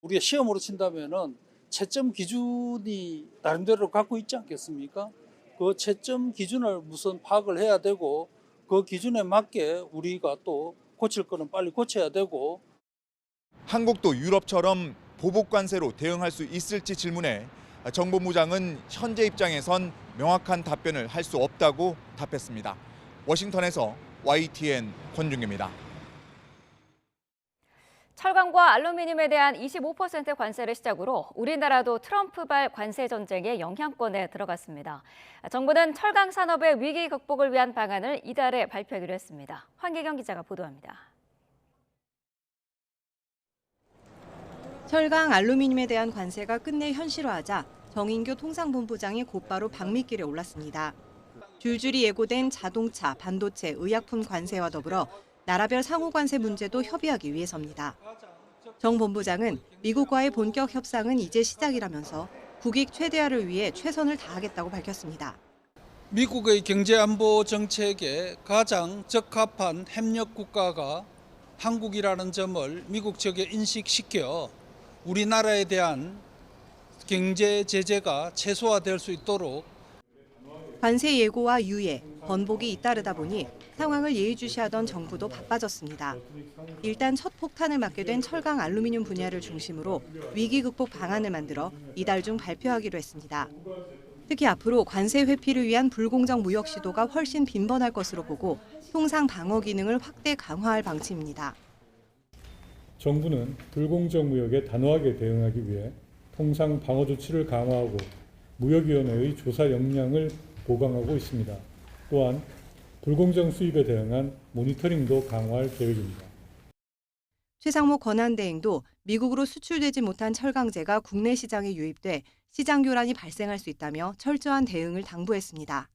우리가 시험으로 친다면은 채점 기준이 나름대로 갖고 있지 않겠습니까? 그 채점 기준을 우선 파악을 해야 되고 그 기준에 맞게 우리가 또 고칠 거는 빨리 고쳐야 되고. 한국도 유럽처럼 보복 관세로 대응할 수 있을지 질문에 정 본부장은 현재 입장에선 명확한 답변을 할 수 없다고 답했습니다. 워싱턴에서 YTN 권중기입니다. 철강과 알루미늄에 대한 25% 관세를 시작으로 우리나라도 트럼프발 관세 전쟁의 영향권에 들어갔습니다. 정부는 철강 산업의 위기 극복을 위한 방안을 이달에 발표하기로 했습니다. 황기경 기자가 보도합니다. 철강, 알루미늄에 대한 관세가 끝내 현실화하자 정인교 통상본부장이 곧바로 방미길에 올랐습니다. 줄줄이 예고된 자동차, 반도체, 의약품 관세와 더불어 나라별 상호관세 문제도 협의하기 위해서입니다. 정 본부장은 미국과의 본격 협상은 이제 시작이라면서 국익 최대화를 위해 최선을 다하겠다고 밝혔습니다. 미국의 경제안보 정책에 가장 적합한 협력 국가가 한국이라는 점을 미국 측에 인식시켜 우리나라에 대한 경제 제재가 최소화될 수 있도록. 관세 예고와 유예, 번복이 잇따르다 보니 상황을 예의주시하던 정부도 바빠졌습니다. 일단 첫 폭탄을 맞게 된 철강 알루미늄 분야를 중심으로 위기 극복 방안을 만들어 이달 중 발표하기로 했습니다. 특히 앞으로 관세 회피를 위한 불공정 무역 시도가 훨씬 빈번할 것으로 보고 통상 방어 기능을 확대 강화할 방침입니다. 정부는 불공정 무역에 단호하게 대응하기 위해 통상 방어 조치를 강화하고 무역위원회의 조사 역량을 보강하고 있습니다. 또한 불공정 수입에 대응한 모니터링도 강화할 계획입니다. 최상목 권한대행도 미국으로 수출되지 못한 철강제가 국내 시장에 유입돼 시장 교란이 발생할 수 있다며 철저한 대응을 당부했습니다.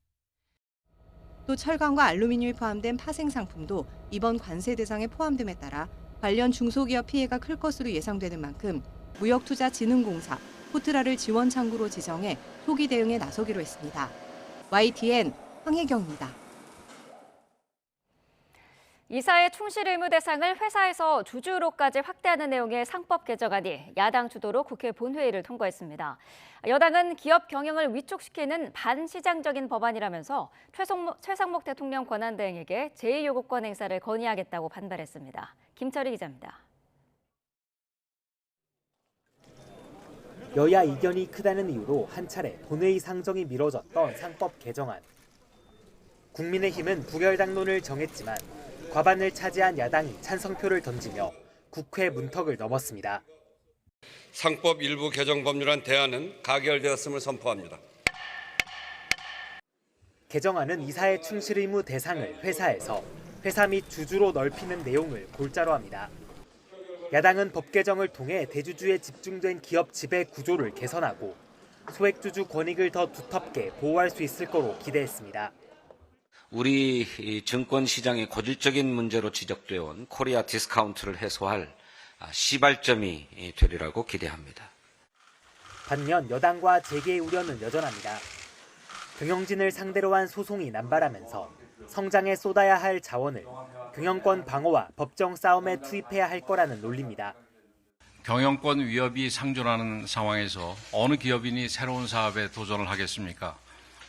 또 철강과 알루미늄이 포함된 파생 상품도 이번 관세 대상에 포함됨에 따라 관련 중소기업 피해가 클 것으로 예상되는 만큼 무역투자진흥공사, 포트라를 지원 창구로 지정해 초기 대응에 나서기로 했습니다. YTN 황혜경입니다. 이사의 충실 의무 대상을 회사에서 주주로까지 확대하는 내용의 상법 개정안이 야당 주도로 국회 본회의를 통과했습니다. 여당은 기업 경영을 위축시키는 반시장적인 법안이라면서 최상목 대통령 권한대행에게 제2요구권 행사를 건의하겠다고 반발했습니다. 김철희 기자입니다. 여야 이견이 크다는 이유로 한 차례 본회의 상정이 미뤄졌던 상법 개정안. 국민의힘은 부결 당론을 정했지만 과반을 차지한 야당이 찬성표를 던지며 국회 문턱을 넘었습니다. 상법 일부 개정 법률안 대안은 가결되었음을 선포합니다. 개정안은 이사의 충실 의무 대상을 회사에서 회사 및 주주로 넓히는 내용을 골자로 합니다. 야당은 법 개정을 통해 대주주에 집중된 기업 지배 구조를 개선하고 소액주주 권익을 더 두텁게 보호할 수 있을 거로 기대했습니다. 우리 증권 시장의 고질적인 문제로 지적되어 온 코리아 디스카운트를 해소할 시발점이 되리라고 기대합니다. 반면 여당과 재계의 우려는 여전합니다. 경영진을 상대로 한 소송이 남발하면서 성장에 쏟아야 할 자원을 경영권 방어와 법정 싸움에 투입해야 할 거라는 논리입니다. 경영권 위협이 상존하는 상황에서 어느 기업인이 새로운 사업에 도전을 하겠습니까?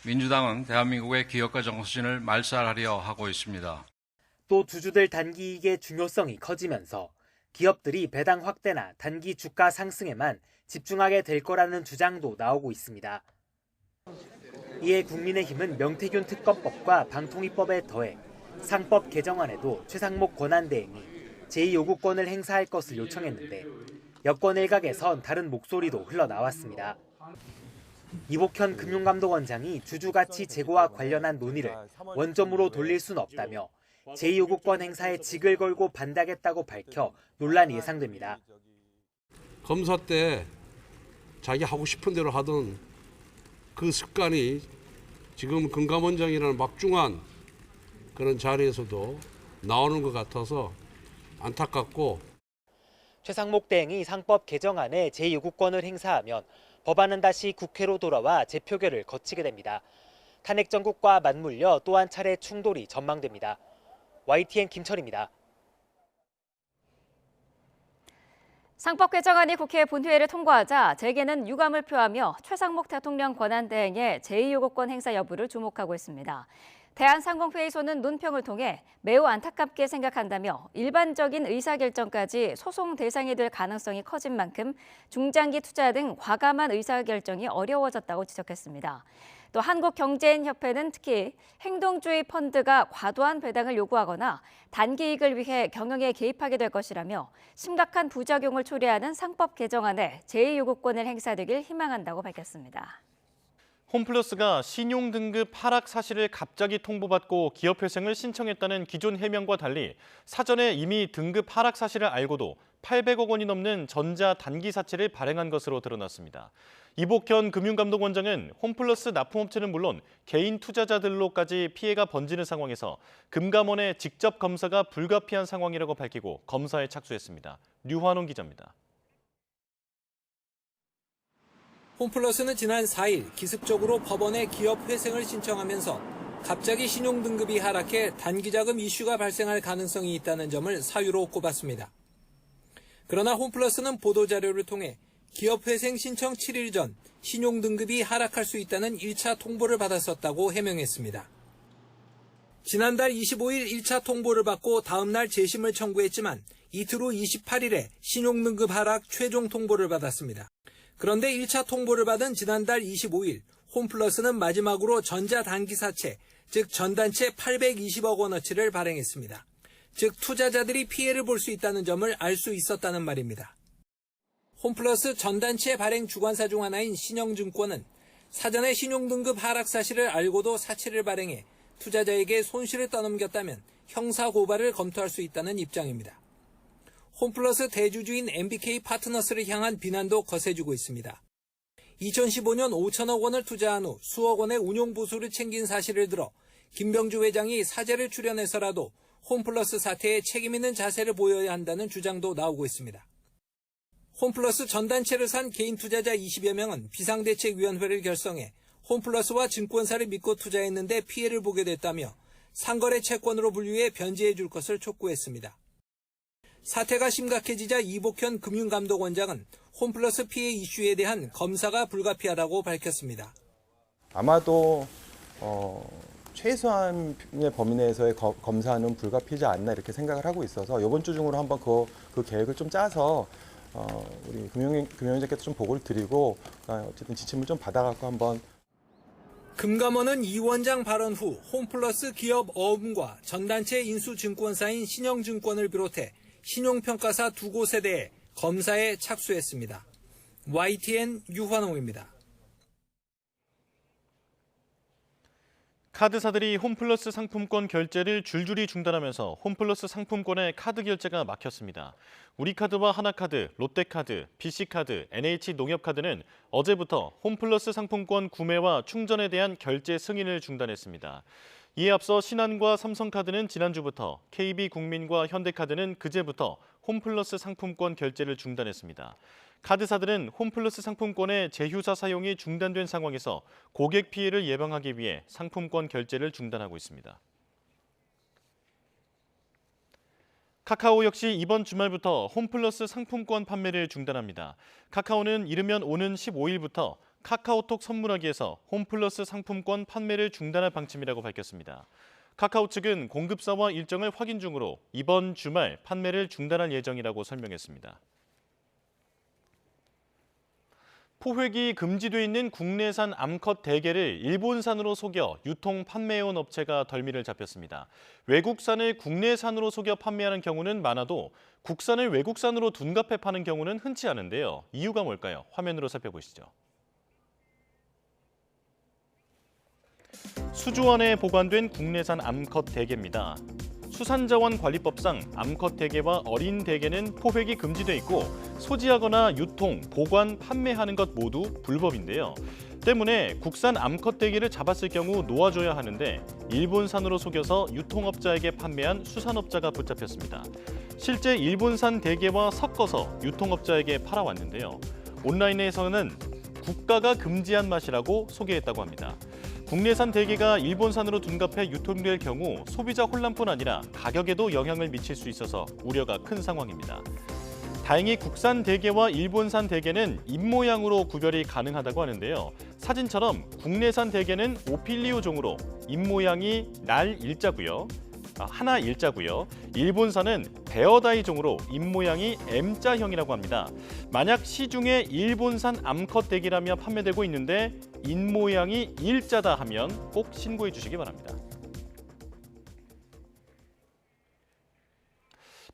민주당은 대한민국의 기업가 정신을 말살하려 하고 있습니다. 또 주주들 단기이익의 중요성이 커지면서 기업들이 배당 확대나 단기 주가 상승에만 집중하게 될 거라는 주장도 나오고 있습니다. 이에 국민의힘은 명태균 특검법과 방통위법에 더해 상법 개정안에도 최상목 권한대행이 제2요구권을 행사할 것을 요청했는데 여권 일각에선 다른 목소리도 흘러나왔습니다. 이복현 금융감독원장이 주주가치 제고와 관련한 논의를 원점으로 돌릴 수는 없다며 제2요구권 행사에 직을 걸고 반대하겠다고 밝혀 논란이 예상됩니다. 검사 때 자기 하고 싶은 대로 하던 그 습관이 지금 금감원장이라는 막중한 그런 자리에서도 나오는 것 같아서 안타깝고, 최상목 대행이 상법 개정안에 제2요구권을 행사하면 법안은 다시 국회로 돌아와 재표결을 거치게 됩니다. 탄핵 정국과 맞물려 또 한 차례 충돌이 전망됩니다. YTN 김철입니다. 상법 개정안이 국회 본회의를 통과하자 재계는 유감을 표하며 최상목 대통령 권한대행의 제2요구권 행사 여부를 주목하고 있습니다. 대한상공회의소는 논평을 통해 매우 안타깝게 생각한다며 일반적인 의사결정까지 소송 대상이 될 가능성이 커진 만큼 중장기 투자 등 과감한 의사결정이 어려워졌다고 지적했습니다. 또 한국경제인협회는 특히 행동주의 펀드가 과도한 배당을 요구하거나 단기 이익을 위해 경영에 개입하게 될 것이라며 심각한 부작용을 초래하는 상법 개정안에 제2요구권을 행사되길 희망한다고 밝혔습니다. 홈플러스가 신용등급 하락 사실을 갑자기 통보받고 기업회생을 신청했다는 기존 해명과 달리 사전에 이미 등급 하락 사실을 알고도 800억 원이 넘는 전자 단기 사채를 발행한 것으로 드러났습니다. 이복현 금융감독원장은 홈플러스 납품업체는 물론 개인 투자자들로까지 피해가 번지는 상황에서 금감원의 직접 검사가 불가피한 상황이라고 밝히고 검사에 착수했습니다. 류환홍 기자입니다. 홈플러스는 지난 4일 기습적으로 법원에 기업 회생을 신청하면서 갑자기 신용등급이 하락해 단기자금 이슈가 발생할 가능성이 있다는 점을 사유로 꼽았습니다. 그러나 홈플러스는 보도자료를 통해 기업 회생 신청 7일 전 신용등급이 하락할 수 있다는 1차 통보를 받았었다고 해명했습니다. 지난달 25일 1차 통보를 받고 다음 날 재심을 청구했지만 이틀 후 28일에 신용등급 하락 최종 통보를 받았습니다. 그런데 1차 통보를 받은 지난달 25일 홈플러스는 마지막으로 전자단기사채, 즉 전단체 820억 원어치를 발행했습니다. 즉 투자자들이 피해를 볼 수 있다는 점을 알 수 있었다는 말입니다. 홈플러스 전단체 발행 주관사 중 하나인 신영증권은 사전에 신용등급 하락 사실을 알고도 사채를 발행해 투자자에게 손실을 떠넘겼다면 형사고발을 검토할 수 있다는 입장입니다. 홈플러스 대주주인 MBK 파트너스를 향한 비난도 거세지고 있습니다. 2015년 5천억 원을 투자한 후 수억 원의 운용 보수를 챙긴 사실을 들어 김병주 회장이 사죄를 출연해서라도 홈플러스 사태에 책임 있는 자세를 보여야 한다는 주장도 나오고 있습니다. 홈플러스 전단체를 산 개인 투자자 20여 명은 비상대책위원회를 결성해 홈플러스와 증권사를 믿고 투자했는데 피해를 보게 됐다며 상거래 채권으로 분류해 변제해 줄 것을 촉구했습니다. 사태가 심각해지자 이복현 금융감독원장은 홈플러스 피해 이슈에 대한 검사가 불가피하다고 밝혔습니다. 아마도 최소한의 범위 내에서의 검사는 불가피하지 않나 이렇게 생각을 하고 있어서 이번 주 중으로 한번 그 계획을 좀 짜서 우리 금융위원장께서 좀 보고를 드리고 어쨌든 지침을 좀 받아갖고 한번. 금감원은 이 원장 발언 후 홈플러스 기업 어음과 전단체 인수증권사인 신영증권을 비롯해 신용평가사 두 곳에 대해 검사에 착수했습니다. YTN 유환홍입니다. 카드사들이 홈플러스 상품권 결제를 줄줄이 중단하면서 홈플러스 상품권의 카드 결제가 막혔습니다. 우리카드와 하나카드, 롯데카드, BC카드, NH농협카드는 어제부터 홈플러스 상품권 구매와 충전에 대한 결제 승인을 중단했습니다. 이에 앞서 신한과 삼성카드는 지난주부터, KB국민과 현대카드는 그제부터 홈플러스 상품권 결제를 중단했습니다. 카드사들은 홈플러스 상품권의 제휴사 사용이 중단된 상황에서 고객 피해를 예방하기 위해 상품권 결제를 중단하고 있습니다. 카카오 역시 이번 주말부터 홈플러스 상품권 판매를 중단합니다. 카카오는 이르면 오는 15일부터 카카오톡 선물하기에서 홈플러스 상품권 판매를 중단할 방침이라고 밝혔습니다. 카카오 측은 공급사와 일정을 확인 중으로 이번 주말 판매를 중단할 예정이라고 설명했습니다. 포획이 금지돼 있는 국내산 암컷 대게를 일본산으로 속여 유통 판매해온 업체가 덜미를 잡혔습니다. 외국산을 국내산으로 속여 판매하는 경우는 많아도 국산을 외국산으로 둔갑해 파는 경우는 흔치 않은데요. 이유가 뭘까요? 화면으로 살펴보시죠. 수조 안에 보관된 국내산 암컷 대게입니다. 수산자원관리법상 암컷 대게와 어린 대게는 포획이 금지돼 있고 소지하거나 유통, 보관, 판매하는 것 모두 불법인데요. 때문에 국산 암컷 대게를 잡았을 경우 놓아줘야 하는데 일본산으로 속여서 유통업자에게 판매한 수산업자가 붙잡혔습니다. 실제 일본산 대게와 섞어서 유통업자에게 팔아왔는데요. 온라인에서는 국가가 금지한 맛이라고 소개했다고 합니다. 국내산 대게가 일본산으로 둔갑해 유통될 경우 소비자 혼란뿐 아니라 가격에도 영향을 미칠 수 있어서 우려가 큰 상황입니다. 다행히 국산 대게와 일본산 대게는 입모양으로 구별이 가능하다고 하는데요. 사진처럼 국내산 대게는 오필리오 종으로 입모양이 하나 일자고요. 일본산은 베어다이 종으로 입모양이 M자형이라고 합니다. 만약 시중에 일본산 암컷 대게라며 판매되고 있는데 입모양이 일자다 하면 꼭 신고해 주시기 바랍니다.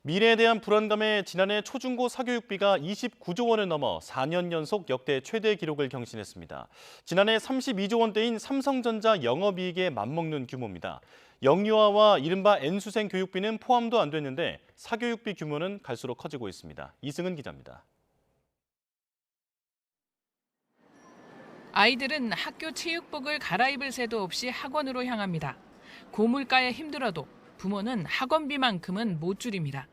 미래에 대한 불안감에 지난해 초중고 사교육비가 29조 원을 넘어 4년 연속 역대 최대 기록을 경신했습니다. 지난해 32조 원대인 삼성전자 영업이익에 맞먹는 규모입니다. 영유아와 이른바 N수생 교육비는 포함도 안 됐는데 사교육비 규모는 갈수록 커지고 있습니다. 이승은 기자입니다. 아이들은 학교 체육복을 갈아입을 새도 없이 학원으로 향합니다. 고물가에 힘들어도 부모는 학원비만큼은 못 줄입니다.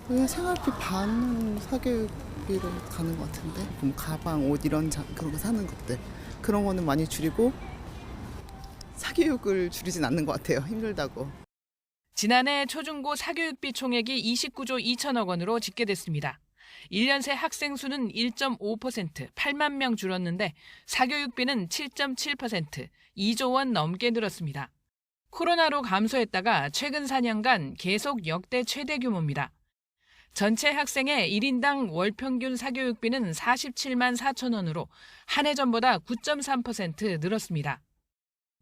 그냥 생활비 반은 사교육비로 가는 것 같은데 그럼 가방, 옷 이런 그런 거 사는 것들 그런 거는 많이 줄이고 사교육을 줄이진 않는 것 같아요. 힘들다고. 지난해 초중고 사교육비 총액이 29조 2천억 원으로 집계됐습니다. 1년 새 학생 수는 1.5%, 8만 명 줄었는데 사교육비는 7.7%, 2조 원 넘게 늘었습니다. 코로나로 감소했다가 최근 4년간 계속 역대 최대 규모입니다. 전체 학생의 1인당 월 평균 사교육비는 47만 4천 원으로 한 해 전보다 9.3% 늘었습니다.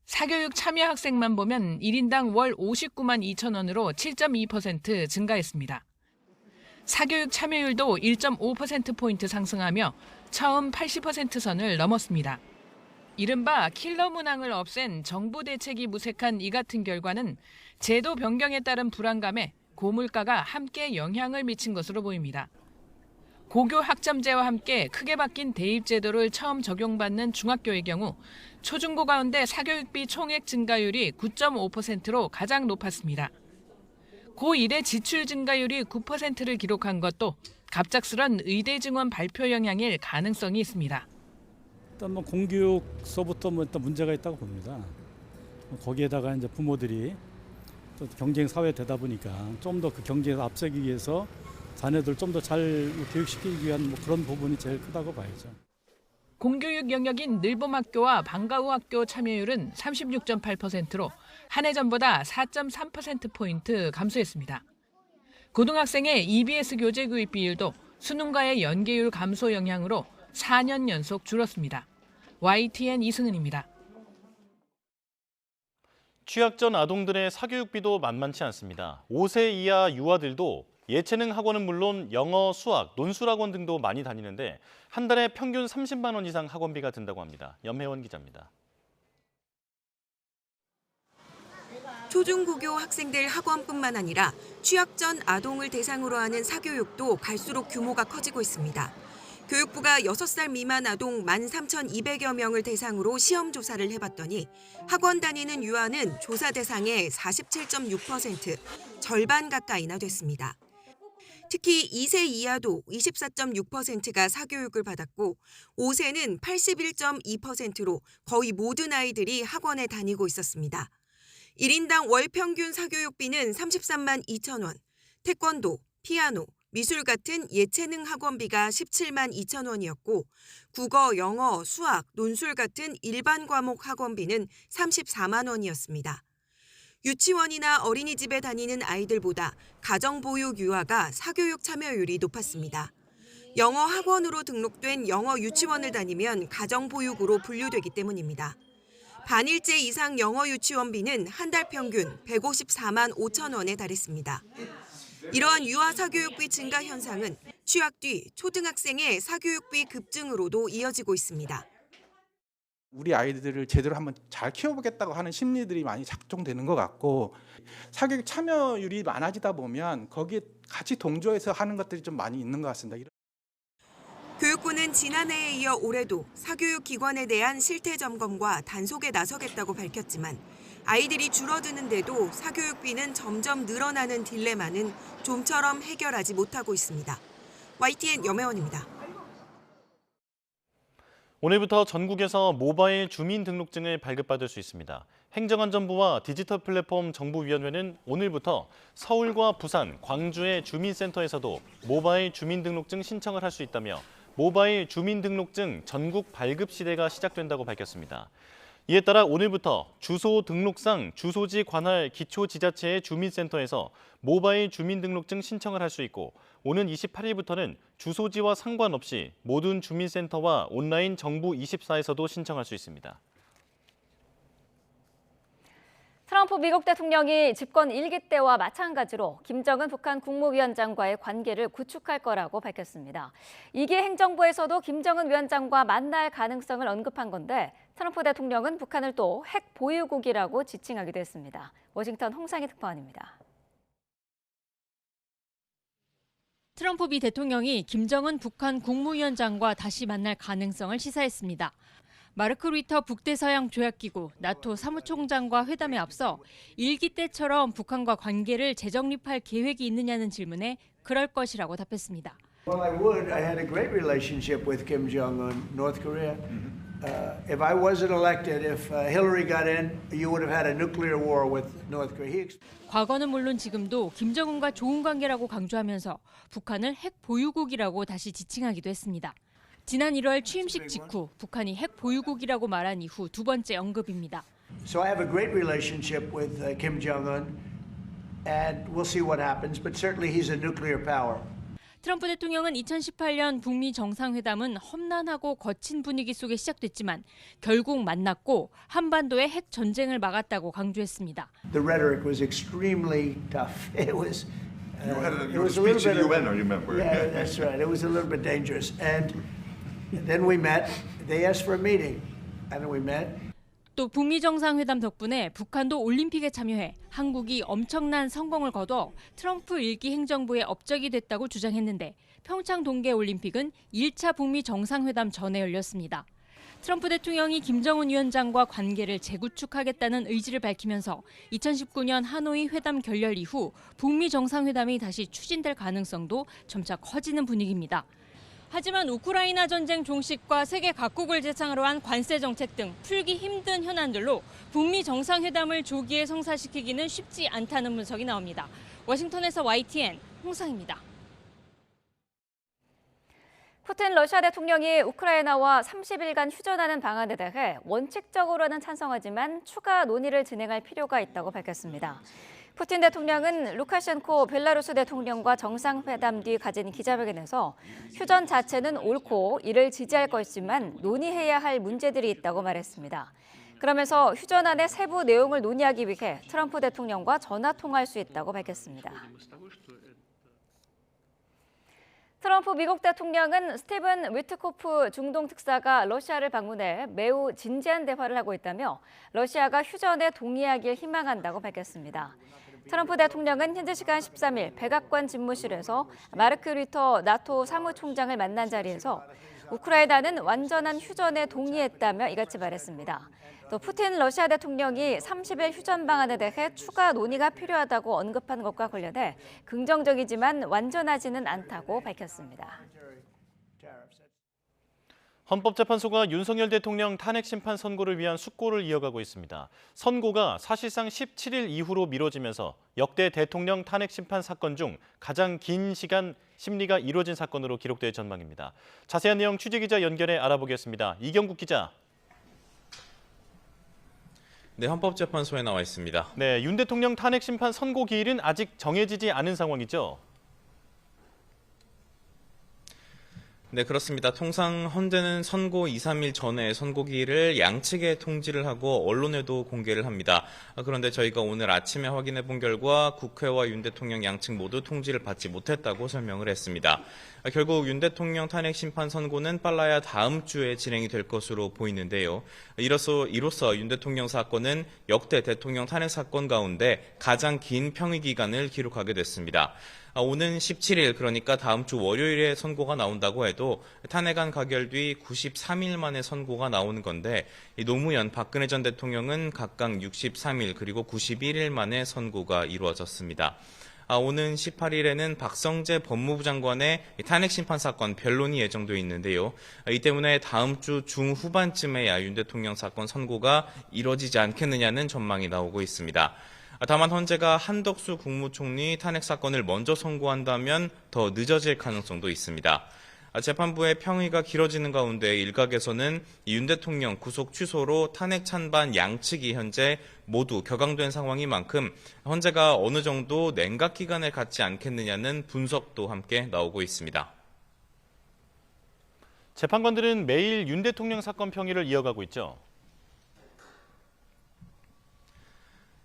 사교육 참여 학생만 보면 1인당 월 59만 2천 원으로 7.2% 증가했습니다. 사교육 참여율도 1.5%포인트 상승하며 처음 80% 선을 넘었습니다. 이른바 킬러 문항을 없앤 정부 대책이 무색한 이 같은 결과는 제도 변경에 따른 불안감에 고물가가 함께 영향을 미친 것으로 보입니다. 고교 학점제와 함께 크게 바뀐 대입제도를 처음 적용받는 중학교의 경우 초중고 가운데 사교육비 총액 증가율이 9.5%로 가장 높았습니다. 고1의 지출 증가율이 9%를 기록한 것도 갑작스런 의대 증원 발표 영향일 가능성이 있습니다. 일단 공교육서부터 일단 문제가 있다고 봅니다. 거기에다가 이제 부모들이 또 경쟁 사회 되다 보니까 좀 더 그 경쟁에서 앞서기 위해서 자녀들 좀 더 잘 교육시키기 위한 그런 부분이 제일 크다고 봐야죠. 공교육 영역인 늘봄학교와 방과후학교 참여율은 36.8%로 한 해 전보다 4.3%포인트 감소했습니다. 고등학생의 EBS 교재 구입 비율도 수능과의 연계율 감소 영향으로 4년 연속 줄었습니다. YTN 이승은입니다. 취약 전 아동들의 사교육비도 만만치 않습니다. 5세 이하 유아들도 예체능 학원은 물론 영어, 수학, 논술학원 등도 많이 다니는데 한 달에 평균 30만 원 이상 학원비가 든다고 합니다. 염혜원 기자입니다. 초중고교 학생들 학원뿐만 아니라 취약 전 아동을 대상으로 하는 사교육도 갈수록 규모가 커지고 있습니다. 교육부가 6살 미만 아동 13,200여 명을 대상으로 시험 조사를 해봤더니 학원 다니는 유아는 조사 대상의 47.6%, 절반 가까이나 됐습니다. 특히 2세 이하도 24.6%가 사교육을 받았고 5세는 81.2%로 거의 모든 아이들이 학원에 다니고 있었습니다. 1인당 월 평균 사교육비는 33만 2천 원, 태권도, 피아노, 미술 같은 예체능 학원비가 17만 2천 원이었고 국어, 영어, 수학, 논술 같은 일반 과목 학원비는 34만 원이었습니다. 유치원이나 어린이집에 다니는 아이들보다 가정보육 유아가 사교육 참여율이 높았습니다. 영어 학원으로 등록된 영어 유치원을 다니면 가정보육으로 분류되기 때문입니다. 반일제 이상 영어 유치원비는 한 달 평균 154만 5천 원에 달했습니다. 이러한 유아 사교육비 증가 현상은 취학 뒤 초등학생의 사교육비 급증으로도 이어지고 있습니다. 우리 아이들을 제대로 한번 잘 키워보겠다고 하는 심리들이 많이 작동되는 것 같고, 사교육 참여율이 많아지다 보면 거기에 같이 동조해서 하는 것들이 좀 많이 있는 것 같습니다. 교육부는 지난해에 이어 올해도 사교육 기관에 대한 실태 점검과 단속에 나서겠다고 밝혔지만 아이들이 줄어드는데도 사교육비는 점점 늘어나는 딜레마는 좀처럼 해결하지 못하고 있습니다. YTN 염혜원입니다. 오늘부터 전국에서 모바일 주민등록증을 발급받을 수 있습니다. 행정안전부와 디지털 플랫폼 정부위원회는 오늘부터 서울과 부산, 광주의 주민센터에서도 모바일 주민등록증 신청을 할 수 있다며 모바일 주민등록증 전국 발급 시대가 시작된다고 밝혔습니다. 이에 따라 오늘부터 주소 등록상 주소지 관할 기초지자체의 주민센터에서 모바일 주민등록증 신청을 할 수 있고, 오는 28일부터는 주소지와 상관없이 모든 주민센터와 온라인 정부24에서도 신청할 수 있습니다. 트럼프 미국 대통령이 집권 1기 때와 마찬가지로 김정은 북한 국무위원장과의 관계를 구축할 거라고 밝혔습니다. 2기 행정부에서도 김정은 위원장과 만날 가능성을 언급한 건데 트럼프 대통령은 북한을 또 핵 보유국이라고 지칭하기도 했습니다. 워싱턴 홍상희 특파원입니다. 트럼프 미 대통령이 김정은 북한 국무위원장과 다시 만날 가능성을 시사했습니다. 마르크 루이터 북대서양 조약기구 나토 사무총장과 회담에 앞서 1기 때처럼 북한과 관계를 재정립할 계획이 있느냐는 질문에 그럴 것이라고 답했습니다. Well, I would. I had a great relationship with Kim Jong-un, North Korea. If I wasn't elected, if Hillary got in, you would have had a nuclear war with North Korea. 과거는 물론 지금도 김정은과 좋은 관계라고 강조하면서 북한을 핵 보유국이라고 다시 지칭하기도 했습니다. 지난 1월 취임식 직후 북한이 핵 보유국이라고 말한 이후 두 번째 언급입니다. So I have a great relationship with Kim Jong-un, and we'll see what happens. But certainly he's a nuclear power. 트럼프 대통령은 2018년 북미 정상회담은 험난하고 거친 분위기 속에 시작됐지만 결국 만났고 한반도의 핵 전쟁을 막았다고 강조했습니다. The rhetoric was extremely tough. It was you had a speech in the UN, I remember. Yeah, that's right. It was a little bit dangerous. And then we met. They asked for a meeting, and we met. 또 북미 정상회담 덕분에 북한도 올림픽에 참여해 한국이 엄청난 성공을 거둬 트럼프 1기 행정부의 업적이 됐다고 주장했는데 평창 동계올림픽은 1차 북미 정상회담 전에 열렸습니다. 트럼프 대통령이 김정은 위원장과 관계를 재구축하겠다는 의지를 밝히면서 2019년 하노이 회담 결렬 이후 북미 정상회담이 다시 추진될 가능성도 점차 커지는 분위기입니다. 하지만 우크라이나 전쟁 종식과 세계 각국을 대상으로 한 관세 정책 등 풀기 힘든 현안들로 북미 정상회담을 조기에 성사시키기는 쉽지 않다는 분석이 나옵니다. 워싱턴에서 YTN 홍상입니다. 푸틴 러시아 대통령이 우크라이나와 30일간 휴전하는 방안에 대해 원칙적으로는 찬성하지만 추가 논의를 진행할 필요가 있다고 밝혔습니다. 푸틴 대통령은 루카셴코 벨라루스 대통령과 정상회담 뒤 가진 기자회견에서 휴전 자체는 옳고 이를 지지할 것이지만 논의해야 할 문제들이 있다고 말했습니다. 그러면서 휴전안의 세부 내용을 논의하기 위해 트럼프 대통령과 전화 통화할 수 있다고 밝혔습니다. 트럼프 미국 대통령은 스티븐 위트코프 중동 특사가 러시아를 방문해 매우 진지한 대화를 하고 있다며 러시아가 휴전에 동의하길 희망한다고 밝혔습니다. 트럼프 대통령은 현지 시간 13일 백악관 집무실에서 마르크 류터 나토 사무총장을 만난 자리에서 우크라이나는 완전한 휴전에 동의했다며 이같이 말했습니다. 또 푸틴 러시아 대통령이 30일 휴전 방안에 대해 추가 논의가 필요하다고 언급한 것과 관련해 긍정적이지만 완전하지는 않다고 밝혔습니다. 헌법재판소가 윤석열 대통령 탄핵 심판 선고를 위한 숙고를 이어가고 있습니다. 선고가 사실상 17일 이후로 미뤄지면서 역대 대통령 탄핵 심판 사건 중 가장 긴 시간 심리가 이루어진 사건으로 기록될 전망입니다. 자세한 내용 취재기자 연결해 알아보겠습니다. 이경국 기자. 네, 헌법재판소에 나와 있습니다. 네, 윤 대통령 탄핵 심판 선고 기일은 아직 정해지지 않은 상황이죠. 네, 그렇습니다. 통상 헌재는 선고 2, 3일 전에 선고기일을 양측에 통지를 하고 언론에도 공개를 합니다. 그런데 저희가 오늘 아침에 확인해 본 결과 국회와 윤 대통령 양측 모두 통지를 받지 못했다고 설명을 했습니다. 결국 윤 대통령 탄핵 심판 선고는 빨라야 다음 주에 진행이 될 것으로 보이는데요. 이로써 윤 대통령 사건은 역대 대통령 탄핵 사건 가운데 가장 긴 평의 기간을 기록하게 됐습니다. 오는 17일, 그러니까 다음 주 월요일에 선고가 나온다고 해도 탄핵안 가결 뒤 93일 만에 선고가 나오는 건데, 노무현, 박근혜 전 대통령은 각각 63일 그리고 91일 만에 선고가 이루어졌습니다. 오는 18일에는 박성재 법무부 장관의 탄핵 심판 사건 변론이 예정돼 있는데요. 이 때문에 다음 주 중후반쯤에야 윤 대통령 사건 선고가 이뤄지지 않겠느냐는 전망이 나오고 있습니다. 다만 헌재가 한덕수 국무총리 탄핵 사건을 먼저 선고한다면 더 늦어질 가능성도 있습니다. 재판부의 평의가 길어지는 가운데 일각에서는 윤 대통령 구속 취소로 탄핵 찬반 양측이 현재 모두 격앙된 상황인 만큼 헌재가 어느 정도 냉각 기간을 갖지 않겠느냐는 분석도 함께 나오고 있습니다. 재판관들은 매일 윤 대통령 사건 평의를 이어가고 있죠.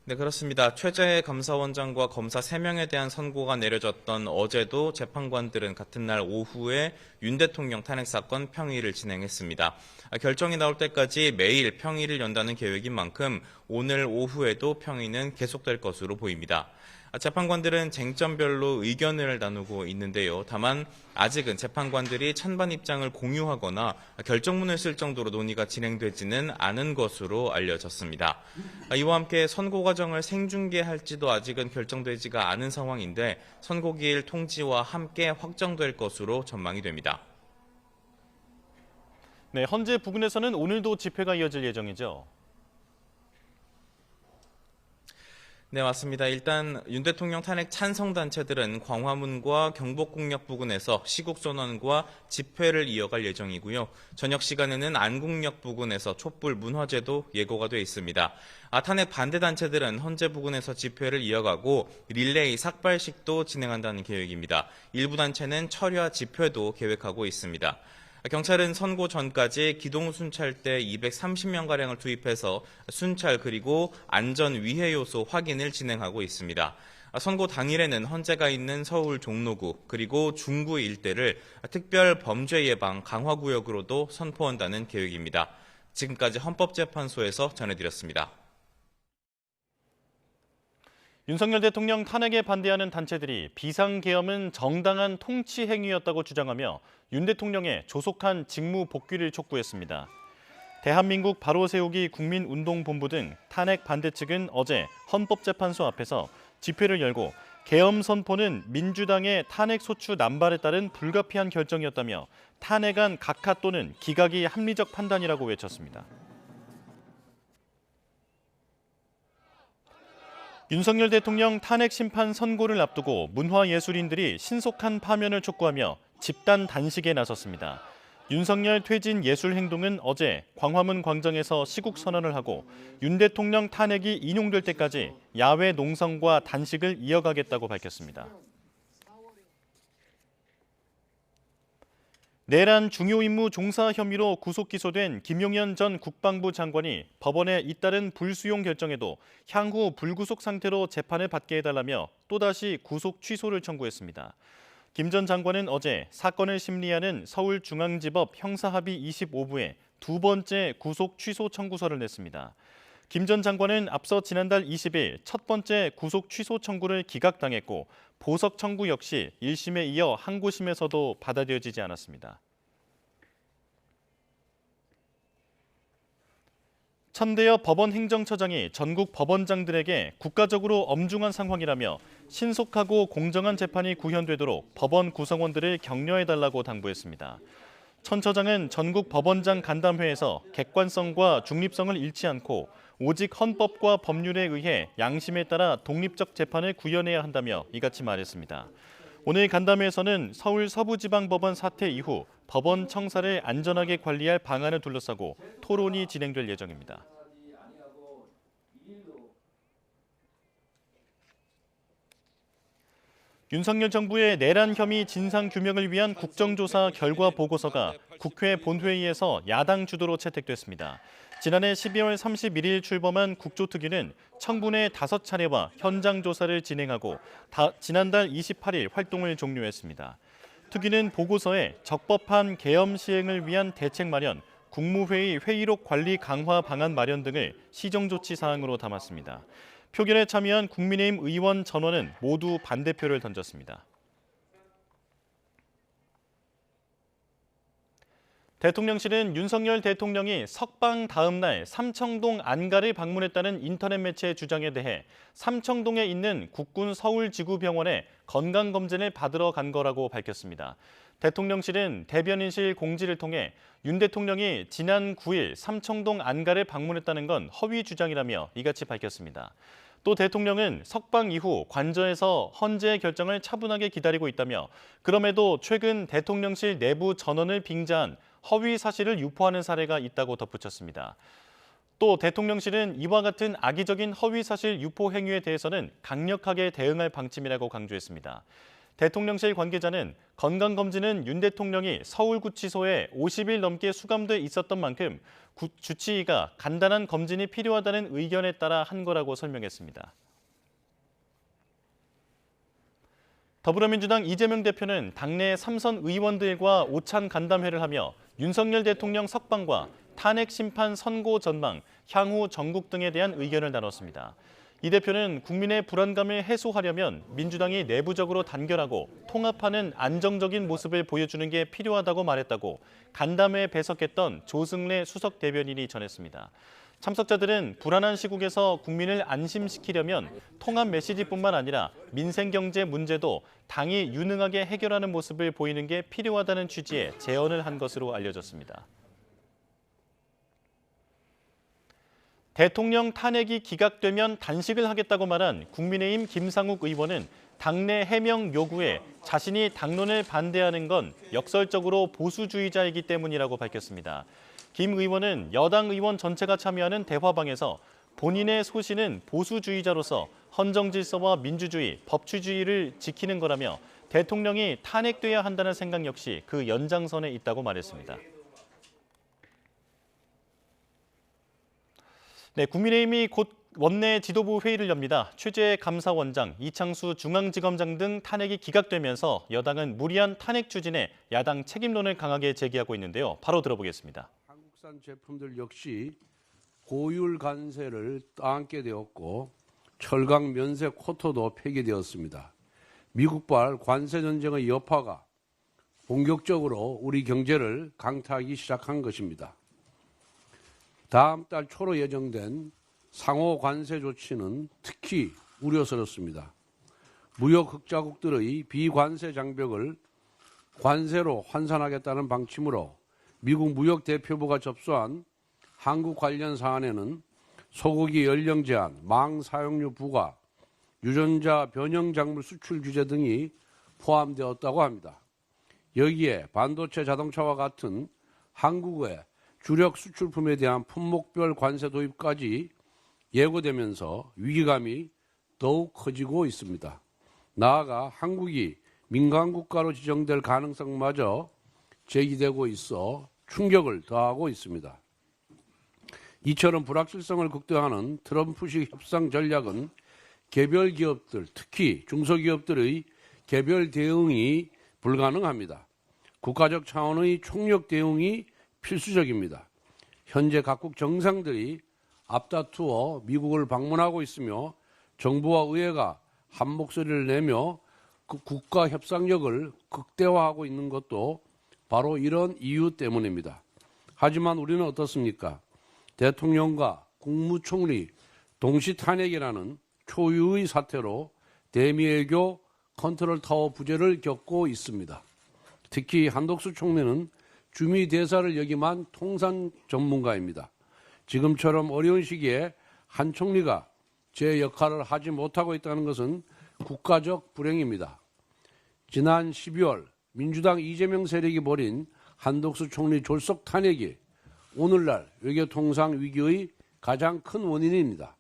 네, 그렇습니다. 최재해 감사원장과 검사 3명에 대한 선고가 내려졌던 어제도 재판관들은 같은 날 오후에 윤 대통령 탄핵 사건 평의를 진행했습니다. 결정이 나올 때까지 매일 평의를 연다는 계획인 만큼 오늘 오후에도 평의는 계속될 것으로 보입니다. 재판관들은 쟁점별로 의견을 나누고 있는데요. 다만 아직은 재판관들이 찬반 입장을 공유하거나 결정문을 쓸 정도로 논의가 진행되지는 않은 것으로 알려졌습니다. 이와 함께 선고 과정을 생중계할지도 아직은 결정되지가 않은 상황인데 선고기일 통지와 함께 확정될 것으로 전망이 됩니다. 네, 헌재 부근에서는 오늘도 집회가 이어질 예정이죠. 네, 맞습니다. 일단 윤 대통령 탄핵 찬성단체들은 광화문과 경복궁역 부근에서 시국선언과 집회를 이어갈 예정이고요. 저녁 시간에는 안국역 부근에서 촛불 문화제도 예고가 돼 있습니다. 탄핵 반대단체들은 헌재 부근에서 집회를 이어가고 릴레이 삭발식도 진행한다는 계획입니다. 일부 단체는 철야 집회도 계획하고 있습니다. 경찰은 선고 전까지 기동 순찰대 230명가량을 투입해서 순찰 그리고 안전 위해 요소 확인을 진행하고 있습니다. 선고 당일에는 헌재가 있는 서울 종로구 그리고 중구 일대를 특별 범죄 예방 강화 구역으로도 선포한다는 계획입니다. 지금까지 헌법재판소에서 전해드렸습니다. 윤석열 대통령 탄핵에 반대하는 단체들이 비상계엄은 정당한 통치 행위였다고 주장하며 윤 대통령의 조속한 직무 복귀를 촉구했습니다. 대한민국 바로 세우기 국민운동본부 등 탄핵 반대 측은 어제 헌법재판소 앞에서 집회를 열고 계엄 선포는 민주당의 탄핵 소추 남발에 따른 불가피한 결정이었다며 탄핵안 각하 또는 기각이 합리적 판단이라고 외쳤습니다. 윤석열 대통령 탄핵 심판 선고를 앞두고 문화예술인들이 신속한 파면을 촉구하며 집단 단식에 나섰습니다. 윤석열 퇴진 예술 행동은 어제 광화문 광장에서 시국 선언을 하고 윤 대통령 탄핵이 인용될 때까지 야외 농성과 단식을 이어가겠다고 밝혔습니다. 내란 중요 임무 종사 혐의로 구속 기소된 김용현 전 국방부 장관이 법원의 잇따른 불수용 결정에도 향후 불구속 상태로 재판을 받게 해달라며 또다시 구속 취소를 청구했습니다. 김 전 장관은 어제 사건을 심리하는 서울중앙지법 형사합의 25부에 두 번째 구속 취소 청구서를 냈습니다. 김 전 장관은 앞서 지난달 20일 첫 번째 구속 취소 청구를 기각당했고 보석 청구 역시 1심에 이어 항고심에서도 받아들여지지 않았습니다. 천대엽 법원 행정처장이 전국 법원장들에게 국가적으로 엄중한 상황이라며 신속하고 공정한 재판이 구현되도록 법원 구성원들을 격려해달라고 당부했습니다. 천 처장은 전국 법원장 간담회에서 객관성과 중립성을 잃지 않고 오직 헌법과 법률에 의해 양심에 따라 독립적 재판을 구현해야 한다며 이같이 말했습니다. 오늘 간담회에서는 서울 서부지방법원 사태 이후 법원 청사를 안전하게 관리할 방안을 둘러싸고 토론이 진행될 예정입니다. 윤석열 정부의 내란 혐의 진상 규명을 위한 국정조사 결과 보고서가 국회 본회의에서 야당 주도로 채택됐습니다. 지난해 12월 31일 출범한 국조특위는 청문회 5차례와 현장 조사를 진행하고 지난달 28일 활동을 종료했습니다. 특위는 보고서에 적법한 계엄 시행을 위한 대책 마련, 국무회의 회의록 관리 강화 방안 마련 등을 시정조치 사항으로 담았습니다. 표결에 참여한 국민의힘 의원 전원은 모두 반대표를 던졌습니다. 대통령실은 윤석열 대통령이 석방 다음 날 삼청동 안가를 방문했다는 인터넷 매체의 주장에 대해 삼청동에 있는 국군 서울지구병원에 건강검진을 받으러 간 거라고 밝혔습니다. 대통령실은 대변인실 공지를 통해 윤 대통령이 지난 9일 삼청동 안가를 방문했다는 건 허위 주장이라며 이같이 밝혔습니다. 또 대통령은 석방 이후 관저에서 헌재의 결정을 차분하게 기다리고 있다며 그럼에도 최근 대통령실 내부 전원을 빙자한 허위 사실을 유포하는 사례가 있다고 덧붙였습니다. 또 대통령실은 이와 같은 악의적인 허위 사실 유포 행위에 대해서는 강력하게 대응할 방침이라고 강조했습니다. 대통령실 관계자는 건강검진은 윤 대통령이 서울구치소에 50일 넘게 수감돼 있었던 만큼 주치의가 간단한 검진이 필요하다는 의견에 따라 한 거라고 설명했습니다. 더불어민주당 이재명 대표는 당내 3선 의원들과 오찬 간담회를 하며 윤석열 대통령 석방과 탄핵 심판 선고 전망, 향후 전국 등에 대한 의견을 나눴습니다. 이 대표는 국민의 불안감을 해소하려면 민주당이 내부적으로 단결하고 통합하는 안정적인 모습을 보여주는 게 필요하다고 말했다고 간담회에 배석했던 조승래 수석 대변인이 전했습니다. 참석자들은 불안한 시국에서 국민을 안심시키려면 통합 메시지뿐만 아니라 민생 경제 문제도 당이 유능하게 해결하는 모습을 보이는 게 필요하다는 취지의 제언을 한 것으로 알려졌습니다. 대통령 탄핵이 기각되면 단식을 하겠다고 말한 국민의힘 김상욱 의원은 당내 해명 요구에 자신이 당론을 반대하는 건 역설적으로 보수주의자이기 때문이라고 밝혔습니다. 김 의원은 여당 의원 전체가 참여하는 대화방에서 본인의 소신은 보수주의자로서 헌정 질서와 민주주의, 법치주의를 지키는 거라며 대통령이 탄핵돼야 한다는 생각 역시 그 연장선에 있다고 말했습니다. 네, 국민의힘이 곧 원내 지도부 회의를 엽니다. 최재 감사원장, 이창수 중앙지검장 등 탄핵이 기각되면서 여당은 무리한 탄핵 추진에 야당 책임론을 강하게 제기하고 있는데요. 바로 들어보겠습니다. 한국산 제품들 역시 고율 관세를 떠안게 되었고 철강 면세 쿼터도 폐기되었습니다. 미국발 관세 전쟁의 여파가 본격적으로 우리 경제를 강타하기 시작한 것입니다. 다음 달 초로 예정된 상호 관세 조치는 특히 우려스럽습니다. 무역 흑자국들의 비관세 장벽을 관세로 환산하겠다는 방침으로 미국 무역 대표부가 접수한 한국 관련 사안에는 소고기 연령 제한, 망 사용료 부과, 유전자 변형 작물 수출 규제 등이 포함되었다고 합니다. 여기에 반도체 자동차와 같은 한국의 주력 수출품에 대한 품목별 관세 도입까지 예고되면서 위기감이 더욱 커지고 있습니다. 나아가 한국이 민간국가로 지정될 가능성마저 제기되고 있어 충격을 더하고 있습니다. 이처럼 불확실성을 극대화하는 트럼프식 협상 전략은 개별 기업들, 특히 중소기업들의 개별 대응이 불가능합니다. 국가적 차원의 총력 대응이 필수적입니다. 현재 각국 정상들이 앞다투어 미국을 방문하고 있으며 정부와 의회가 한 목소리를 내며 그 국가 협상력을 극대화하고 있는 것도 바로 이런 이유 때문입니다. 하지만 우리는 어떻습니까? 대통령과 국무총리 동시 탄핵이라는 초유의 사태로 대미외교 컨트롤타워 부재를 겪고 있습니다. 특히 한덕수 총리는 주미 대사를 역임한 통상 전문가입니다. 지금처럼 어려운 시기에 한 총리가 제 역할을 하지 못하고 있다는 것은 국가적 불행입니다. 지난 12월 민주당 이재명 세력이 벌인 한덕수 총리 졸속 탄핵이 오늘날 외교통상 위기의 가장 큰 원인입니다.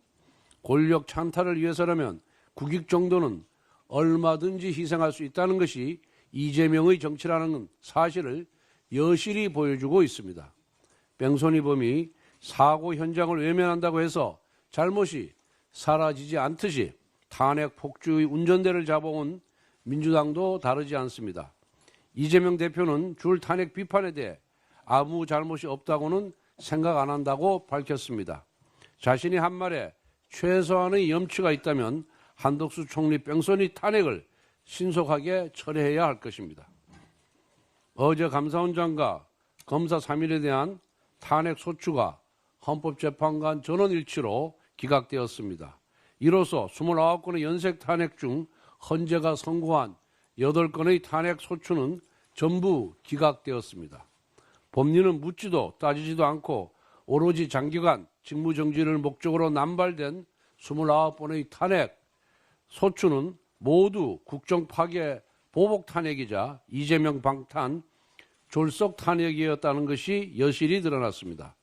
권력 찬탈을 위해서라면 국익 정도는 얼마든지 희생할 수 있다는 것이 이재명의 정치라는 사실을 여실히 보여주고 있습니다. 뺑소니범이 사고 현장을 외면한다고 해서 잘못이 사라지지 않듯이 탄핵 폭주의 운전대를 잡아온 민주당도 다르지 않습니다. 이재명 대표는 줄 탄핵 비판에 대해 아무 잘못이 없다고는 생각 안 한다고 밝혔습니다. 자신이 한 말에 최소한의 염치가 있다면 한덕수 총리 뺑소니 탄핵을 신속하게 철회해야 할 것입니다. 어제 감사원장과 검사 3인에 대한 탄핵 소추가 헌법재판관 전원 일치로 기각되었습니다. 이로써 29건의 연색 탄핵 중 헌재가 선고한 8건의 탄핵 소추는 전부 기각되었습니다. 법리는 묻지도 따지지도 않고 오로지 장기간 직무정지를 목적으로 남발된 29번의 탄핵 소추는 모두 국정 파괴 보복 탄핵이자 이재명 방탄 졸속 탄핵이었다는 것이 여실히 드러났습니다.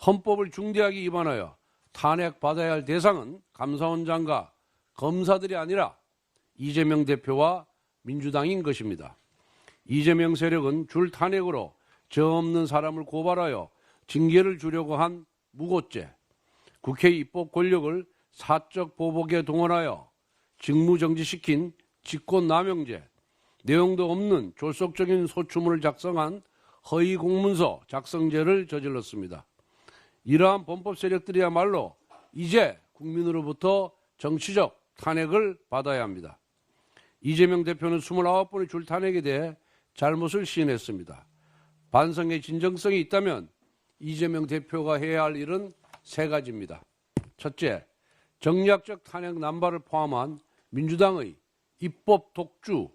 헌법을 중대하게 위반하여 탄핵받아야 할 대상은 감사원장과 검사들이 아니라 이재명 대표와 민주당인 것입니다. 이재명 세력은 줄 탄핵으로 죄 없는 사람을 고발하여 징계를 주려고 한 무고죄, 국회 입법 권력을 사적 보복에 동원하여 직무정지시킨 직권남용죄, 내용도 없는 졸속적인 소추문을 작성한 허위 공문서 작성죄를 저질렀습니다. 이러한 범법 세력들이야말로 이제 국민으로부터 정치적 탄핵을 받아야 합니다. 이재명 대표는 29번의 줄 탄핵에 대해 잘못을 시인했습니다. 반성의 진정성이 있다면 이재명 대표가 해야 할 일은 3가지입니다. 첫째, 정략적 탄핵 남발을 포함한 민주당의 입법 독주,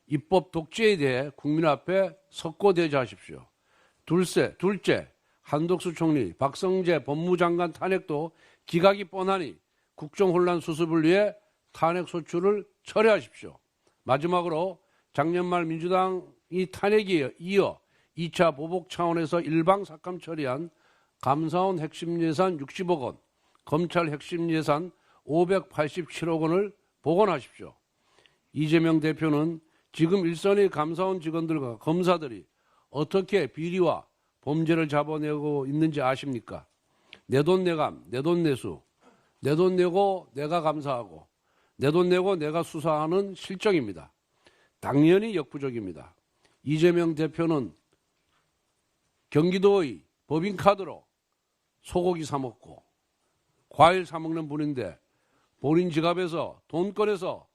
입법 독재에 대해 국민 앞에 석고대조하십시오. 둘째, 한덕수 총리, 박성재 법무장관 탄핵도 기각이 뻔하니 국정혼란 수습을 위해 탄핵 소추를 철회하십시오. 마지막으로 작년 말 민주당이 탄핵에 이어 2차 보복 차원에서 일방 삭감 처리한 감사원 핵심 예산 60억 원, 검찰 핵심 예산 587억 원을 복원하십시오. 이재명 대표는 지금 일선의 감사원 직원들과 검사들이 어떻게 비리와 범죄를 잡아내고 있는지 아십니까? 내 돈 내감, 내 돈 내수, 내 돈 내고 내가 감사하고 내 돈 내고 내가 수사하는 실정입니다. 당연히 역부족입니다. 이재명 대표는 경기도의 법인카드로 소고기 사 먹고 과일 사 먹는 분인데 본인 지갑에서 돈 꺼내서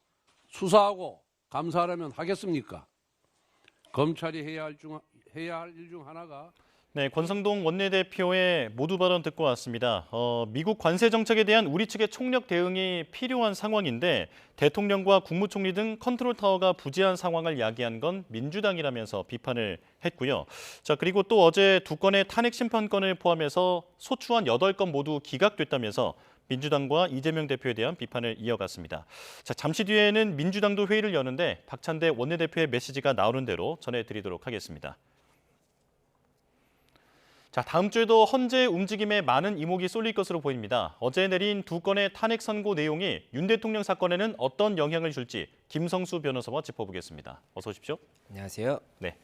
수사하고 감사하려면 하겠습니까? 검찰이 해야 할 일 중 하나가 네, 권성동 원내대표의 모두 발언 듣고 왔습니다. 미국 관세 정책에 대한 우리 측의 총력 대응이 필요한 상황인데 대통령과 국무총리 등 컨트롤 타워가 부재한 상황을 야기한 건 민주당이라면서 비판을 했고요. 자, 그리고 또 어제 2건의 탄핵 심판건을 포함해서 소추안 8건 모두 기각됐다면서 민주당과 이재명 대표에 대한 비판을 이어갔습니다. 자, 잠시 뒤에는 민주당도 회의를 여는데 박찬대 원내대표의 메시지가 나오는 대로 전해드리도록 하겠습니다. 자, 다음 주에도 헌재 움직임에 많은 이목이 쏠릴 것으로 보입니다. 어제 내린 2건의 탄핵 선고 내용이 윤 대통령 사건에는 어떤 영향을 줄지 김성수 변호사와 짚어보겠습니다. 어서 오십시오. 안녕하세요. 네.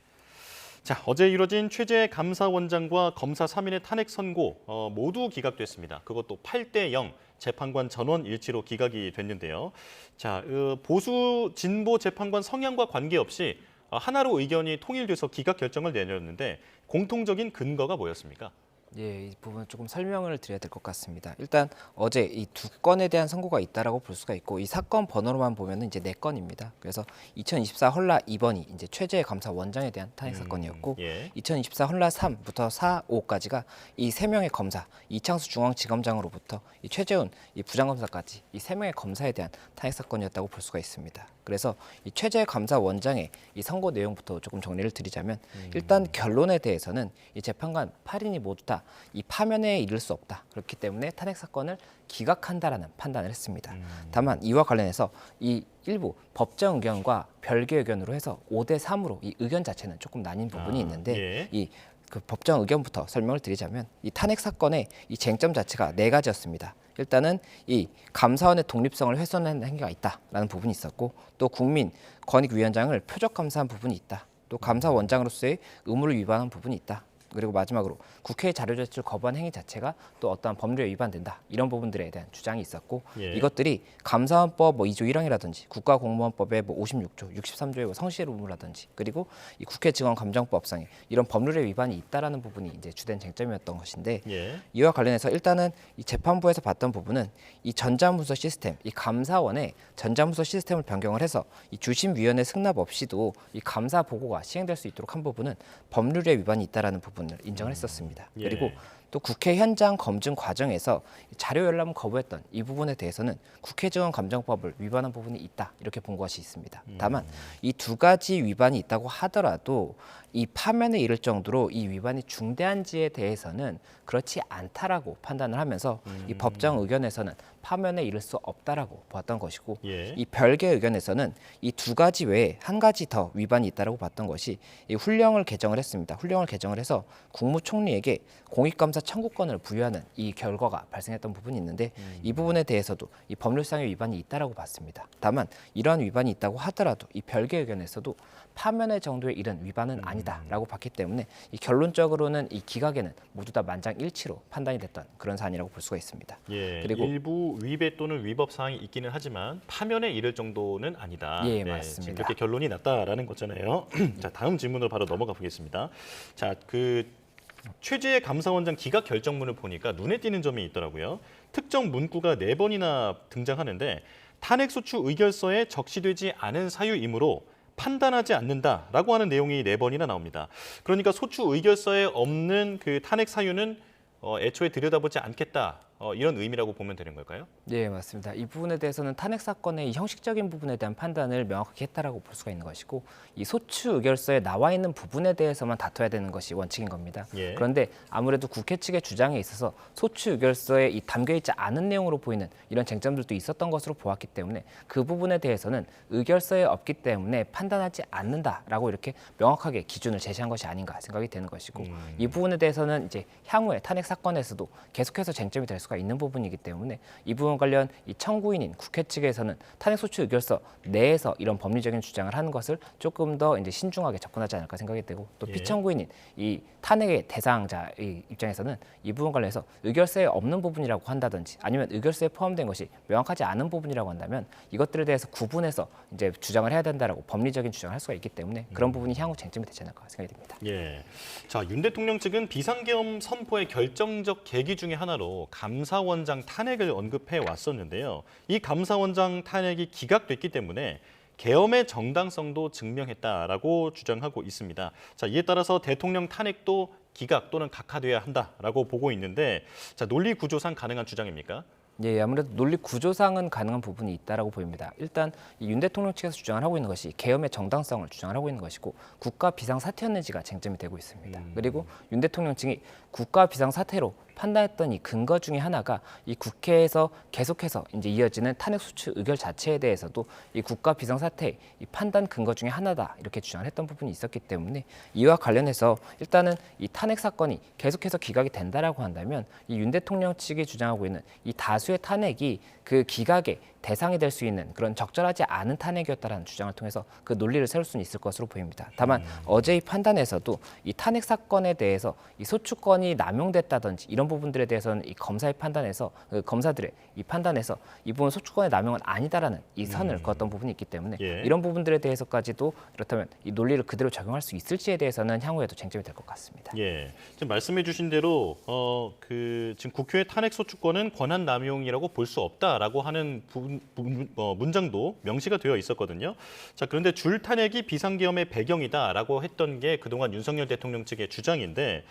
자, 어제 이뤄진 최재 감사원장과 검사 3인의 탄핵 선고 모두 기각됐습니다. 그것도 8대0 재판관 전원 일치로 기각이 됐는데요. 자, 보수 진보 재판관 성향과 관계없이 하나로 의견이 통일돼서 기각 결정을 내렸는데 공통적인 근거가 뭐였습니까? 예, 이 부분 조금 설명을 드려야 될 것 같습니다. 일단 어제 이 2건에 대한 선고가 있다라고 볼 수가 있고 이 사건 번호로만 보면은 이제 4건입니다. 그래서 2024 헌라 2번이 이제 최재 감사원장에 대한 탄핵 사건이었고 2024 헌라 3부터 4, 5까지가 이 3명의 검사, 이창수 중앙지검장으로부터 이 최재훈 이 부장검사까지 이 3명의 검사에 대한 탄핵 사건이었다고 볼 수가 있습니다. 그래서 이 최재 감사원장의 이 선고 내용부터 조금 정리를 드리자면 일단 결론에 대해서는 이 재판관 8인이 모두 다 이 파면에 이를 수 없다. 그렇기 때문에 탄핵 사건을 기각한다라는 판단을 했습니다. 다만 이와 관련해서 이 일부 법정 의견과 별개 의견으로 해서 5대3으로 이 의견 자체는 조금 나뉜 부분이 있는데 이 그 법정 의견부터 설명을 드리자면 이 탄핵 사건의 이 쟁점 자체가 4가지였습니다. 일단은 이 감사원의 독립성을 훼손하는 행위가 있다라는 부분이 있었고, 또 국민권익위원장을 표적 감사한 부분이 있다. 또 감사원장으로서의 의무를 위반한 부분이 있다. 그리고 마지막으로 국회의 자료 제출 거부한 행위 자체가 또 어떠한 법률에 위반된다. 이런 부분들에 대한 주장이 있었고, 이것들이 감사원법 2조 1항이라든지 국가공무원법의 56조, 63조의 성실 의무라든지, 그리고 이 국회 증언 감정법상의 이런 법률의 위반이 있다라는 부분이 이제 주된 쟁점이었던 것인데, 이와 관련해서 일단은 이 재판부에서 봤던 부분은 이 전자문서 시스템, 이 감사원의 전자문서 시스템을 변경을 해서 이 주심위원회 승낙 없이도 이 감사 보고가 시행될 수 있도록 한 부분은 법률의 위반이 있다라는 부분을 인정을 했었습니다. 그리고 또 국회 현장 검증 과정에서 자료 열람 거부했던 이 부분에 대해서는 국회 증언 감정법을 위반한 부분이 있다, 이렇게 본 것이 있습니다. 다만 이 2가지 위반이 있다고 하더라도 이 파면에 이를 정도로 이 위반이 중대한지에 대해서는 그렇지 않다라고 판단을 하면서 이 법정 의견에서는 파면에 이를 수 없다라고 봤던 것이고, 이 별개 의견에서는 이 2가지 외에 1가지 더 위반이 있다라고 봤던 것이 이 훈령을 개정을 했습니다. 훈령을 개정을 해서 국무총리에게 공익감사 청구권을 부여하는 이 결과가 발생했던 부분이 있는데, 이 부분에 대해서도 이 법률상의 위반이 있다라고 봤습니다. 다만 이러한 위반이 있다고 하더라도 이 별개 의견에서도 파면의 정도에 이른 위반은 아니다라고 봤기 때문에 이 결론적으로는 이 기각에는 모두 다 만장일치로 판단이 됐던 그런 사안이라고 볼 수가 있습니다. 그리고 일부 위배 또는 위법 사항이 있기는 하지만 파면에 이를 정도는 아니다. 맞습니다. 지금 그렇게 결론이 났다라는 거잖아요. 자, 다음 질문으로 바로 넘어가 보겠습니다. 자, 최재 감사원장 기각 결정문을 보니까 눈에 띄는 점이 있더라고요. 특정 문구가 4번이나 등장하는데 탄핵소추 의결서에 적시되지 않은 사유이므로 판단하지 않는다라고 하는 내용이 4번이나 나옵니다. 그러니까 소추 의결서에 없는 그 탄핵 사유는 애초에 들여다보지 않겠다, 이런 의미라고 보면 되는 걸까요? 네, 맞습니다. 이 부분에 대해서는 탄핵 사건의 이 형식적인 부분에 대한 판단을 명확하게 했다라고 볼 수가 있는 것이고, 이 소추 의결서에 나와 있는 부분에 대해서만 다퉈야 되는 것이 원칙인 겁니다. 그런데 아무래도 국회 측의 주장에 있어서 소추 의결서에 이 담겨 있지 않은 내용으로 보이는 이런 쟁점들도 있었던 것으로 보았기 때문에 그 부분에 대해서는 의결서에 없기 때문에 판단하지 않는다라고 이렇게 명확하게 기준을 제시한 것이 아닌가 생각이 되는 것이고, 이 부분에 대해서는 이제 향후에 탄핵 사건에서도 계속해서 쟁점이 될 수가 있는 부분이기 때문에 이 부분 관련 이 청구인인 국회 측에서는 탄핵소추 의결서 내에서 이런 법리적인 주장을 하는 것을 조금 더 이제 신중하게 접근하지 않을까 생각이 되고, 또 피청구인인 이 탄핵의 대상자의 입장에서는 이 부분 관련해서 의결서에 없는 부분이라고 한다든지 아니면 의결서에 포함된 것이 명확하지 않은 부분이라고 한다면 이것들에 대해서 구분해서 이제 주장을 해야 된다라고 법리적인 주장을 할 수가 있기 때문에 그런 부분이 향후 쟁점이 되지 않을까 생각이 됩니다. 자, 윤 대통령 측은 비상계엄 선포의 결정적 계기 중에 하나로 감사원장 탄핵을 언급해 왔었는데요. 이 감사원장 탄핵이 기각됐기 때문에 계엄의 정당성도 증명했다라고 주장하고 있습니다. 자, 이에 따라서 대통령 탄핵도 기각 또는 각하돼야 한다라고 보고 있는데, 자, 논리 구조상 가능한 주장입니까? 아무래도 논리 구조상은 가능한 부분이 있다라고 보입니다. 일단 윤 대통령 측에서 주장을 하고 있는 것이 계엄의 정당성을 주장을 하고 있는 것이고, 국가 비상사태였는지가 쟁점이 되고 있습니다. 그리고 윤 대통령 측이 국가 비상사태로 판단했던 이 근거 중에 하나가 이 국회에서 계속해서 이제 이어지는 탄핵소추 의결 자체에 대해서도 이 국가 비상사태의 이 판단 근거 중에 하나다, 이렇게 주장을 했던 부분이 있었기 때문에 이와 관련해서 일단은 이 탄핵 사건이 계속해서 기각이 된다라고 한다면 이 윤 대통령 측이 주장하고 있는 이 다수의 탄핵이 그 기각의 대상이 될 수 있는 그런 적절하지 않은 탄핵이었다라는 주장을 통해서 그 논리를 세울 수는 있을 것으로 보입니다. 다만 어제의 판단에서도 이 탄핵 사건에 대해서 이 소추권이 남용됐다든지 이런 부분들에 대해서는 이 검사의 판단에서 검사들의 이 판단에서 이 부분 소추권의 남용은 아니다라는 이 선을 그었던 부분이 있기 때문에 이런 부분들에 대해서까지도 그렇다면 이 논리를 그대로 적용할 수 있을지에 대해서는 향후에도 쟁점이 될 것 같습니다. 지금 말씀해주신 대로 지금 국회의 탄핵 소추권은 권한 남용이라고 볼 수 없다라고 하는 문장도 명시가 되어 있었거든요. 자, 그런데 줄 탄핵이 비상계엄의 배경이다라고 했던 게 그동안 윤석열 대통령 측의 주장인데,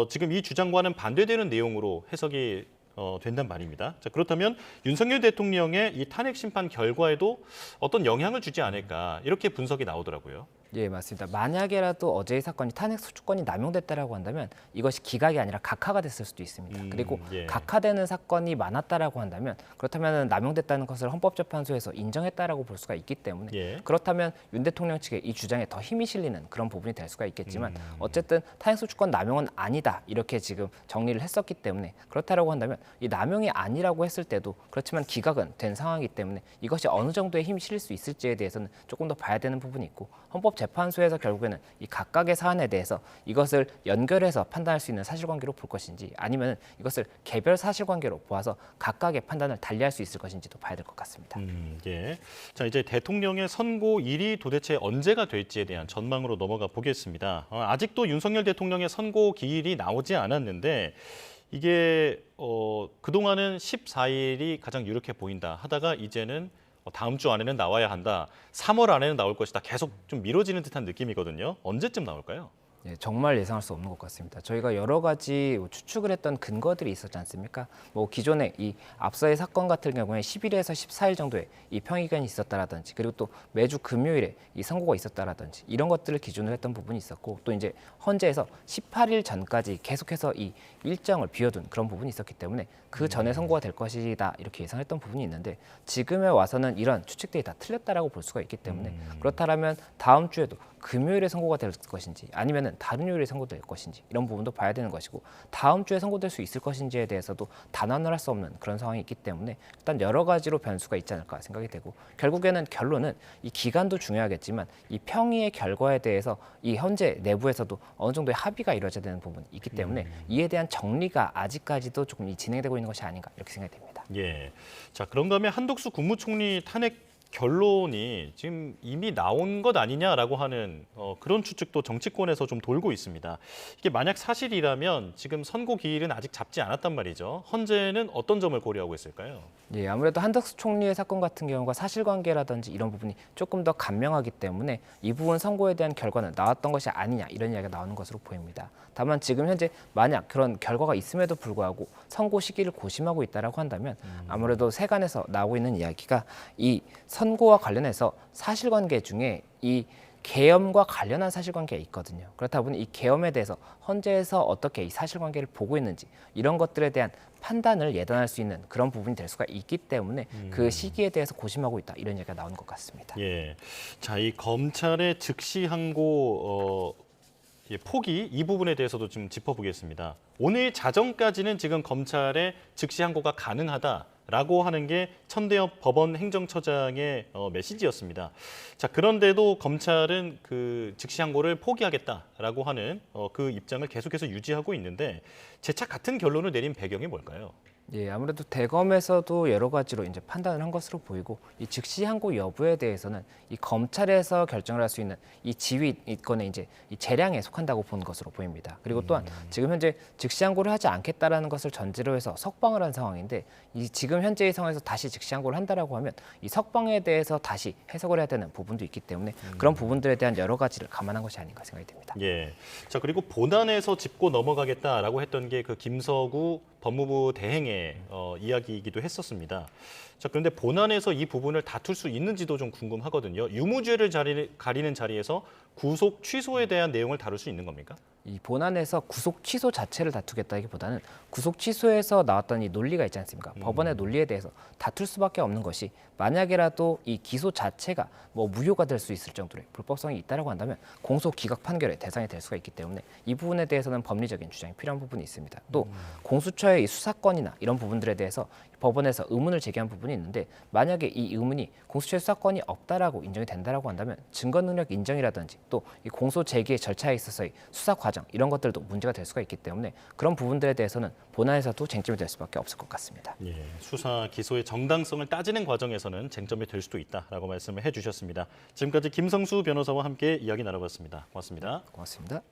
지금 이 주장과는 반대되는 내용으로 해석이 된단 말입니다. 자, 그렇다면 윤석열 대통령의 이 탄핵 심판 결과에도 어떤 영향을 주지 않을까, 이렇게 분석이 나오더라고요. 예, 맞습니다. 만약에라도 어제의 사건이 탄핵 소추권이 남용됐다라고 한다면 이것이 기각이 아니라 각하가 됐을 수도 있습니다. 그리고 예. 각하되는 사건이 많았다라고 한다면 그렇다면 남용됐다는 것을 헌법재판소에서 인정했다라고 볼 수가 있기 때문에 예. 그렇다면 윤 대통령 측의 이 주장에 더 힘이 실리는 그런 부분이 될 수가 있겠지만 어쨌든 탄핵 소추권 남용은 아니다 이렇게 지금 정리를 했었기 때문에 그렇다라고 한다면 이 남용이 아니라고 했을 때도 그렇지만 기각은 된 상황이기 때문에 이것이 어느 정도의 힘이 실릴 수 있을지에 대해서는 조금 더 봐야 되는 부분이 있고 헌법재판소에서 결국에는 이 각각의 사안에 대해서 이것을 연결해서 판단할 수 있는 사실관계로 볼 것인지 아니면 이것을 개별 사실관계로 보아서 각각의 판단을 달리할 수 있을 것인지도 봐야 될 것 같습니다. 예. 자, 이제 대통령의 선고일이 도대체 언제가 될지에 대한 전망으로 넘어가 보겠습니다. 아직도 윤석열 대통령의 선고 기일이 나오지 않았는데 이게 그동안은 14일이 가장 유력해 보인다 하다가 이제는 다음 주 안에는 나와야 한다. 3월 안에는 나올 것이다. 계속 좀 미뤄지는 듯한 느낌이거든요. 언제쯤 나올까요? 예, 정말 예상할 수 없는 것 같습니다. 저희가 여러 가지 추측을 했던 근거들이 있었지 않습니까? 뭐 기존에 이 앞서의 사건 같은 경우에 11일에서 14일 정도의 이 평의견이 있었다라든지 그리고 또 매주 금요일에 이 선고가 있었다라든지 이런 것들을 기준으로 했던 부분이 있었고 또 이제 헌재에서 18일 전까지 계속해서 이 일정을 비워둔 그런 부분이 있었기 때문에 그 전에 선고가 될 것이다 이렇게 예상했던 부분이 있는데 지금에 와서는 이런 추측들이 다 틀렸다라고 볼 수가 있기 때문에 그렇다면 다음 주에도 금요일에 선고가 될 것인지 아니면은 다른 요일에 선고될 것인지 이런 부분도 봐야 되는 것이고 다음 주에 선고될 수 있을 것인지에 대해서도 단언을 할 수 없는 그런 상황이 있기 때문에 일단 여러 가지로 변수가 있지 않을까 생각이 되고 결국에는 결론은 이 기간도 중요하겠지만 이 평의의 결과에 대해서 이 현재 내부에서도 어느 정도의 합의가 이루어져야 되는 부분이 있기 때문에 이에 대한 정리가 아직까지도 조금 진행되고 있는 것이 아닌가 이렇게 생각이 됩니다. 예. 자, 그런가 하면 한덕수 국무총리 탄핵 결론이 지금 이미 나온 것 아니냐라고 하는 그런 추측도 정치권에서 좀 돌고 있습니다. 이게 만약 사실이라면 지금 선고 기일은 아직 잡지 않았단 말이죠. 헌재는 어떤 점을 고려하고 있을까요? 예, 아무래도 한덕수 총리의 사건 같은 경우가 사실관계라든지 이런 부분이 조금 더 간명하기 때문에 이 부분 선고에 대한 결과는 나왔던 것이 아니냐 이런 이야기가 나오는 것으로 보입니다. 다만 지금 현재 만약 그런 결과가 있음에도 불구하고 선고 시기를 고심하고 있다라고 한다면 아무래도 세간에서 나오고 있는 이야기가 이 선고와 관련해서 사실관계 중에 이 계엄과 관련한 사실관계가 있거든요. 그렇다 보니 이 계엄에 대해서 헌재에서 어떻게 이 사실관계를 보고 있는지 이런 것들에 대한 판단을 예단할 수 있는 그런 부분이 될 수가 있기 때문에 그 시기에 대해서 고심하고 있다 이런 얘기가 나오는 것 같습니다. 예, 자, 이 검찰의 즉시 항고 포기 이 부분에 대해서도 좀 짚어보겠습니다. 오늘 자정까지는 지금 검찰의 즉시 항고가 가능하다라고 하는 게 천대엽 법원 행정처장의 메시지였습니다. 자, 그런데도 검찰은 그 즉시 항고를 포기하겠다라고 하는 그 입장을 계속해서 유지하고 있는데 재차 같은 결론을 내린 배경이 뭘까요? 예, 아무래도 대검에서도 여러 가지로 이제 판단을 한 것으로 보이고 이 즉시 항고 여부에 대해서는 이 검찰에서 결정을 할 수 있는 이 지휘권의 이제 이 재량에 속한다고 본 것으로 보입니다. 그리고 또한 지금 현재 즉시 항고를 하지 않겠다라는 것을 전제로 해서 석방을 한 상황인데 이 지금 현재의 상황에서 다시 즉시 항고를 한다라고 하면 이 석방에 대해서 다시 해석을 해야 되는 부분도 있기 때문에 그런 부분들에 대한 여러 가지를 감안한 것이 아닌가 생각이 됩니다. 예. 자, 그리고 본안에서 짚고 넘어가겠다라고 했던 게 그 김서구 법무부 대행의 이야기이기도 했었습니다. 자, 그런데 본안에서 이 부분을 다툴 수 있는지도 좀 궁금하거든요. 유무죄를 가리는 자리에서 구속 취소에 대한 내용을 다룰 수 있는 겁니까? 이 본안에서 구속 취소 자체를 다투겠다기보다는 구속 취소에서 나왔던 이 논리가 있지 않습니까? 법원의 논리에 대해서 다툴 수밖에 없는 것이 만약에라도 이 기소 자체가 뭐 무효가 될 수 있을 정도의 불법성이 있다라고 한다면 공소 기각 판결의 대상이 될 수가 있기 때문에 이 부분에 대해서는 법리적인 주장이 필요한 부분이 있습니다. 또 공수처의 이 수사권이나 이런 부분들에 대해서 법원에서 의문을 제기한 부분이 있는데 만약에 이 의문이 공수처의 수사권이 없다라고 인정이 된다라고 한다면 증거 능력 인정이라든지 또 이 공소 제기의 절차에 있어서의 수사 과정 이런 것들도 문제가 될 수가 있기 때문에 그런 부분들에 대해서는 본안에서도 쟁점이 될 수밖에 없을 것 같습니다. 예, 수사 기소의 정당성을 따지는 과정에서는 쟁점이 될 수도 있다라고 말씀을 해주셨습니다. 지금까지 김성수 변호사와 함께 이야기 나눠봤습니다. 고맙습니다. 고맙습니다.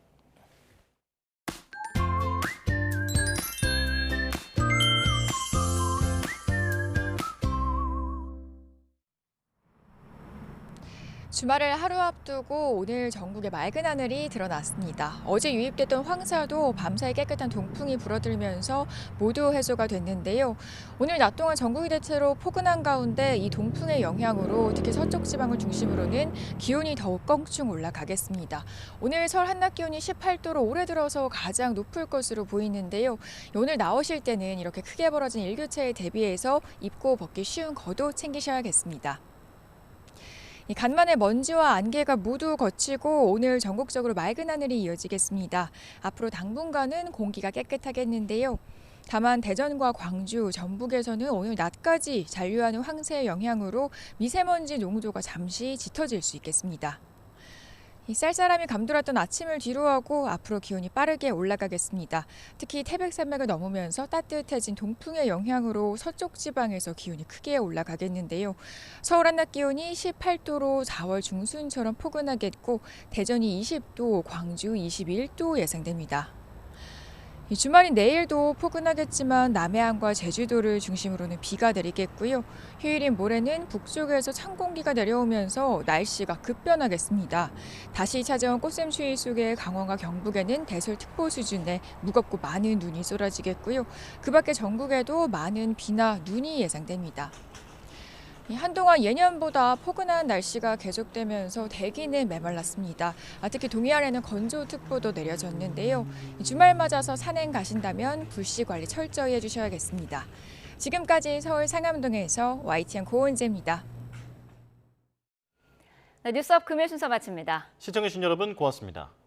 주말을 하루 앞두고 오늘 전국에 맑은 하늘이 드러났습니다. 어제 유입됐던 황사도 밤사이 깨끗한 동풍이 불어들면서 모두 해소가 됐는데요. 오늘 낮 동안 전국이 대체로 포근한 가운데 이 동풍의 영향으로 특히 서쪽 지방을 중심으로는 기온이 더욱 껑충 올라가겠습니다. 오늘 서울 한낮 기온이 18도로 올해 들어서 가장 높을 것으로 보이는데요. 오늘 나오실 때는 이렇게 크게 벌어진 일교차에 대비해서 입고 벗기 쉬운 겉옷 챙기셔야겠습니다. 간만에 먼지와 안개가 모두 걷히고 오늘 전국적으로 맑은 하늘이 이어지겠습니다. 앞으로 당분간은 공기가 깨끗하겠는데요. 다만 대전과 광주, 전북에서는 오늘 낮까지 잔류하는 황새의 영향으로 미세먼지 농도가 잠시 짙어질 수 있겠습니다. 이 쌀쌀함이 감돌았던 아침을 뒤로하고 앞으로 기온이 빠르게 올라가겠습니다. 특히 태백산맥을 넘으면서 따뜻해진 동풍의 영향으로 서쪽 지방에서 기온이 크게 올라가겠는데요. 서울 한낮 기온이 18도로 4월 중순처럼 포근하겠고 대전이 20도, 광주 21도 예상됩니다. 주말인 내일도 포근하겠지만 남해안과 제주도를 중심으로는 비가 내리겠고요. 휴일인 모레는 북쪽에서 찬 공기가 내려오면서 날씨가 급변하겠습니다. 다시 찾아온 꽃샘추위 속에 강원과 경북에는 대설특보 수준의 무겁고 많은 눈이 쏟아지겠고요. 그 밖에 전국에도 많은 비나 눈이 예상됩니다. 한동안 예년보다 포근한 날씨가 계속되면서 대기는 메말랐습니다. 특히 동해안에는 건조특보도 내려졌는데요. 주말 맞아서 산행 가신다면 불씨 관리 철저히 해주셔야겠습니다. 지금까지 서울 상암동에서 YTN 고은재입니다. 네, 뉴스업 금요 순서 마칩니다. 시청해주신 여러분 고맙습니다.